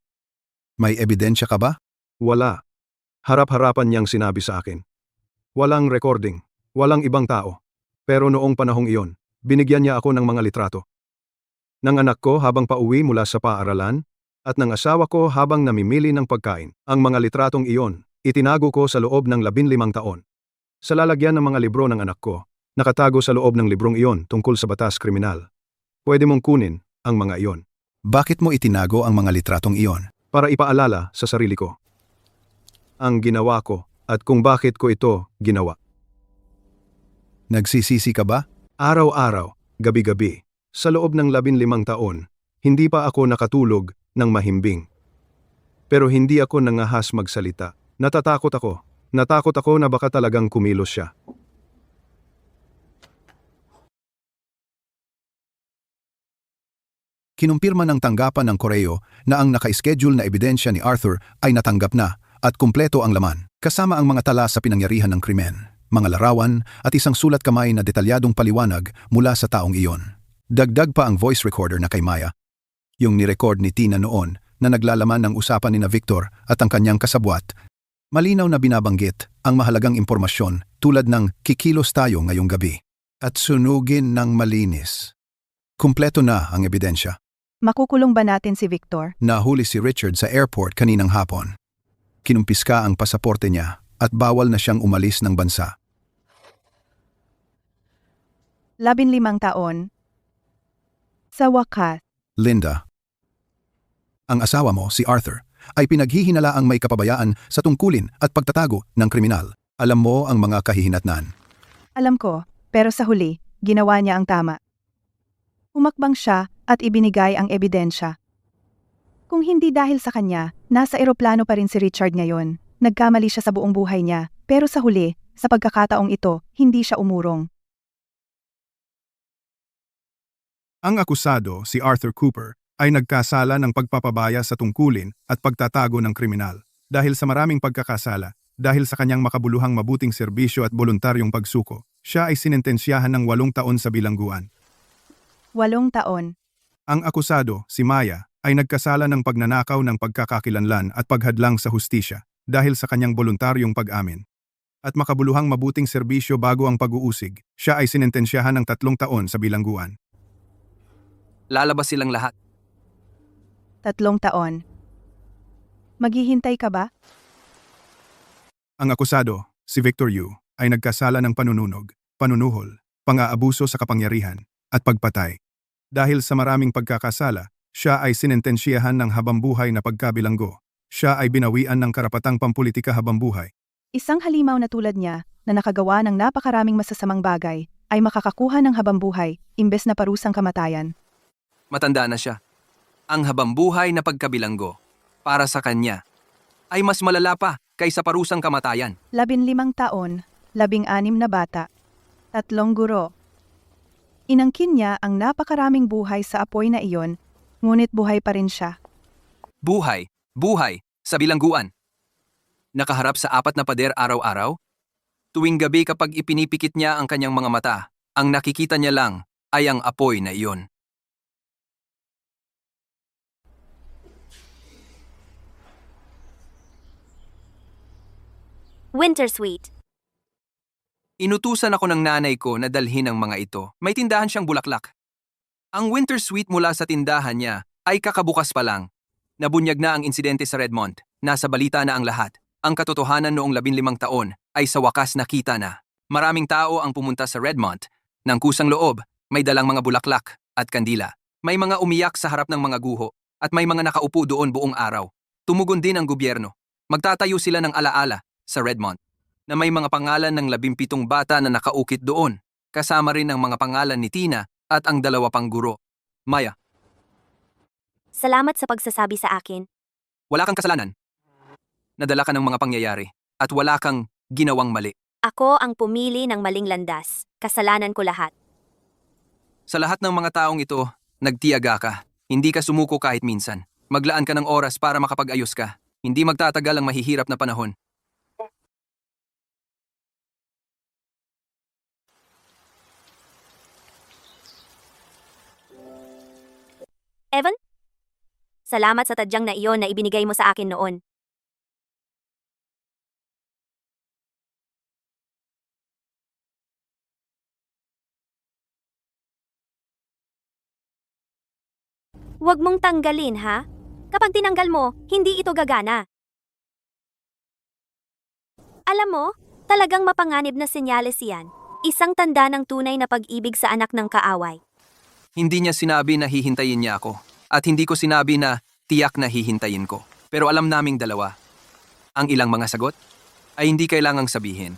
May ebidensya ka ba? Wala. Harap-harapan niyang sinabi sa akin. Walang recording, walang ibang tao. Pero noong panahong iyon, binigyan niya ako ng mga litrato. Ng anak ko habang pauwi mula sa paaralan, at ng asawa ko habang namimili ng pagkain. Ang mga litratong iyon, itinago ko sa loob ng 15 taon. Sa lalagyan ng mga libro ng anak ko, nakatago sa loob ng librong iyon tungkol sa batas kriminal. Pwede mong kunin ang mga iyon. Bakit mo itinago ang mga litratong iyon? Para ipaalala sa sarili ko ang ginawa ko at kung bakit ko ito ginawa. Nagsisisi ka ba? Araw-araw, gabi-gabi, sa loob ng 15 taon, hindi pa ako nakatulog ng mahimbing. Pero hindi ako nangahas magsalita. Natatakot ako. Natakot ako na baka talagang kumilos siya. Kinumpirma ng tanggapan ng Koreo na ang naka-schedule na ebidensya ni Arthur ay natanggap na at kumpleto ang laman, kasama ang mga tala sa pinangyarihan ng krimen, mga larawan at isang sulat kamay na detalyadong paliwanag mula sa taong iyon. Dagdag pa ang voice recorder na kay Maya, yung nirecord ni Tina noon na naglalaman ng usapan ni na Victor at ang kanyang kasabwat. Malinaw na binabanggit ang mahalagang impormasyon tulad ng kikilos tayo ngayong gabi at sunugin ng malinis. Kumpleto na ang ebidensya. Makukulong ba natin si Victor? Nahuli si Richard sa airport kaninang hapon. kinumpiska ang pasaporte niya at bawal na siyang umalis ng bansa. 15 taon. Sa wakas, Linda, ang asawa mo, si Arthur, ay pinaghihinalaang may kapabayaan sa tungkulin at pagtatago ng kriminal. Alam mo ang mga kahihinatnan. alam ko, pero sa huli, ginawa niya ang tama. Humakbang siya at ibinigay ang ebidensya. Kung hindi dahil sa kanya, nasa eroplano pa rin si Richard ngayon. Nagkamali siya sa buong buhay niya, pero sa huli, sa pagkakataong ito, hindi siya umurong. Ang akusado, si Arthur Cooper, ay nagkasala ng pagpapabaya sa tungkulin at pagtatago ng kriminal. Dahil sa maraming pagkakasala, dahil sa kanyang makabuluhang mabuting serbisyo at voluntaryong pagsuko, siya ay sinentensyahan ng 8 taon sa bilangguan. 8 taon. Ang akusado, si Maya, ay nagkasala ng pagnanakaw ng pagkakakilanlan at paghadlang sa hustisya dahil sa kanyang voluntaryong pag-amin. At makabuluhang mabuting serbisyo bago ang pag-uusig, siya ay sinentensyahan ng 3 taon sa bilangguan. Lalabas silang lahat. 3 taon. Maghihintay ka ba? Ang akusado, si Victor Yu, ay nagkasala ng panununog, panunuhol, pang-aabuso sa kapangyarihan, at pagpatay. Dahil sa maraming pagkakasala, siya ay sinentensyahan ng habambuhay na pagkabilanggo. Siya ay binawian ng karapatang pampulitika habambuhay. Isang halimaw na tulad niya, na nakagawa ng napakaraming masasamang bagay, ay makakakuha ng habambuhay, imbes na parusang kamatayan. Matanda na siya. Ang habambuhay na pagkabilanggo, para sa kanya, ay mas malala pa kaysa parusang kamatayan. 15 taon, 16 na bata, 3 guro. Inangkin niya ang napakaraming buhay sa apoy na iyon, ngunit buhay pa rin siya. Buhay, buhay, sa bilangguan. Nakaharap sa 4 na pader araw-araw? Tuwing gabi kapag ipinipikit niya ang kanyang mga mata, ang nakikita niya lang ay ang apoy na iyon. Wintersweet. Inutusan ako ng nanay ko na dalhin ang mga ito. May tindahan siyang bulaklak. Ang Wintersweet mula sa tindahan niya ay kakabukas pa lang. Nabunyag na ang insidente sa Redmond. Nasa balita na ang lahat. Ang katotohanan noong 15 taon ay sa wakas nakita na. Maraming tao ang pumunta sa Redmond. Nang kusang loob, may dalang mga bulaklak at kandila. May mga umiyak sa harap ng mga guho at may mga nakaupo doon buong araw. Tumugon din ang gobyerno. Magtatayo sila ng alaala sa Redmond na may mga pangalan ng 17 bata na nakaukit doon. Kasama rin ang mga pangalan ni Tina at ang 2 pang guro. Maya, Salamat sa pagsasabi sa akin. wala kang kasalanan. Nadala ka ng mga pangyayari at wala kang ginawang mali. Ako ang pumili ng maling landas. Kasalanan ko lahat. Sa lahat ng mga taong ito, nagtiyaga ka. Hindi ka sumuko kahit minsan. Maglaan ka ng oras para makapag-ayos ka. Hindi magtatagal ang mahihirap na panahon. Evan? Salamat sa tadyang na iyon na ibinigay mo sa akin noon. Huwag mong tanggalin, ha? Kapag tinanggal mo, hindi ito gagana. Alam mo, talagang mapanganib na senyales yan. Isang tanda ng tunay na pag-ibig sa anak ng kaaway. Hindi niya sinabi na hihintayin niya ako. At hindi ko sinabi na tiyak na hihintayin ko. Pero alam naming dalawa. Ang ilang mga sagot ay hindi kailangang sabihin.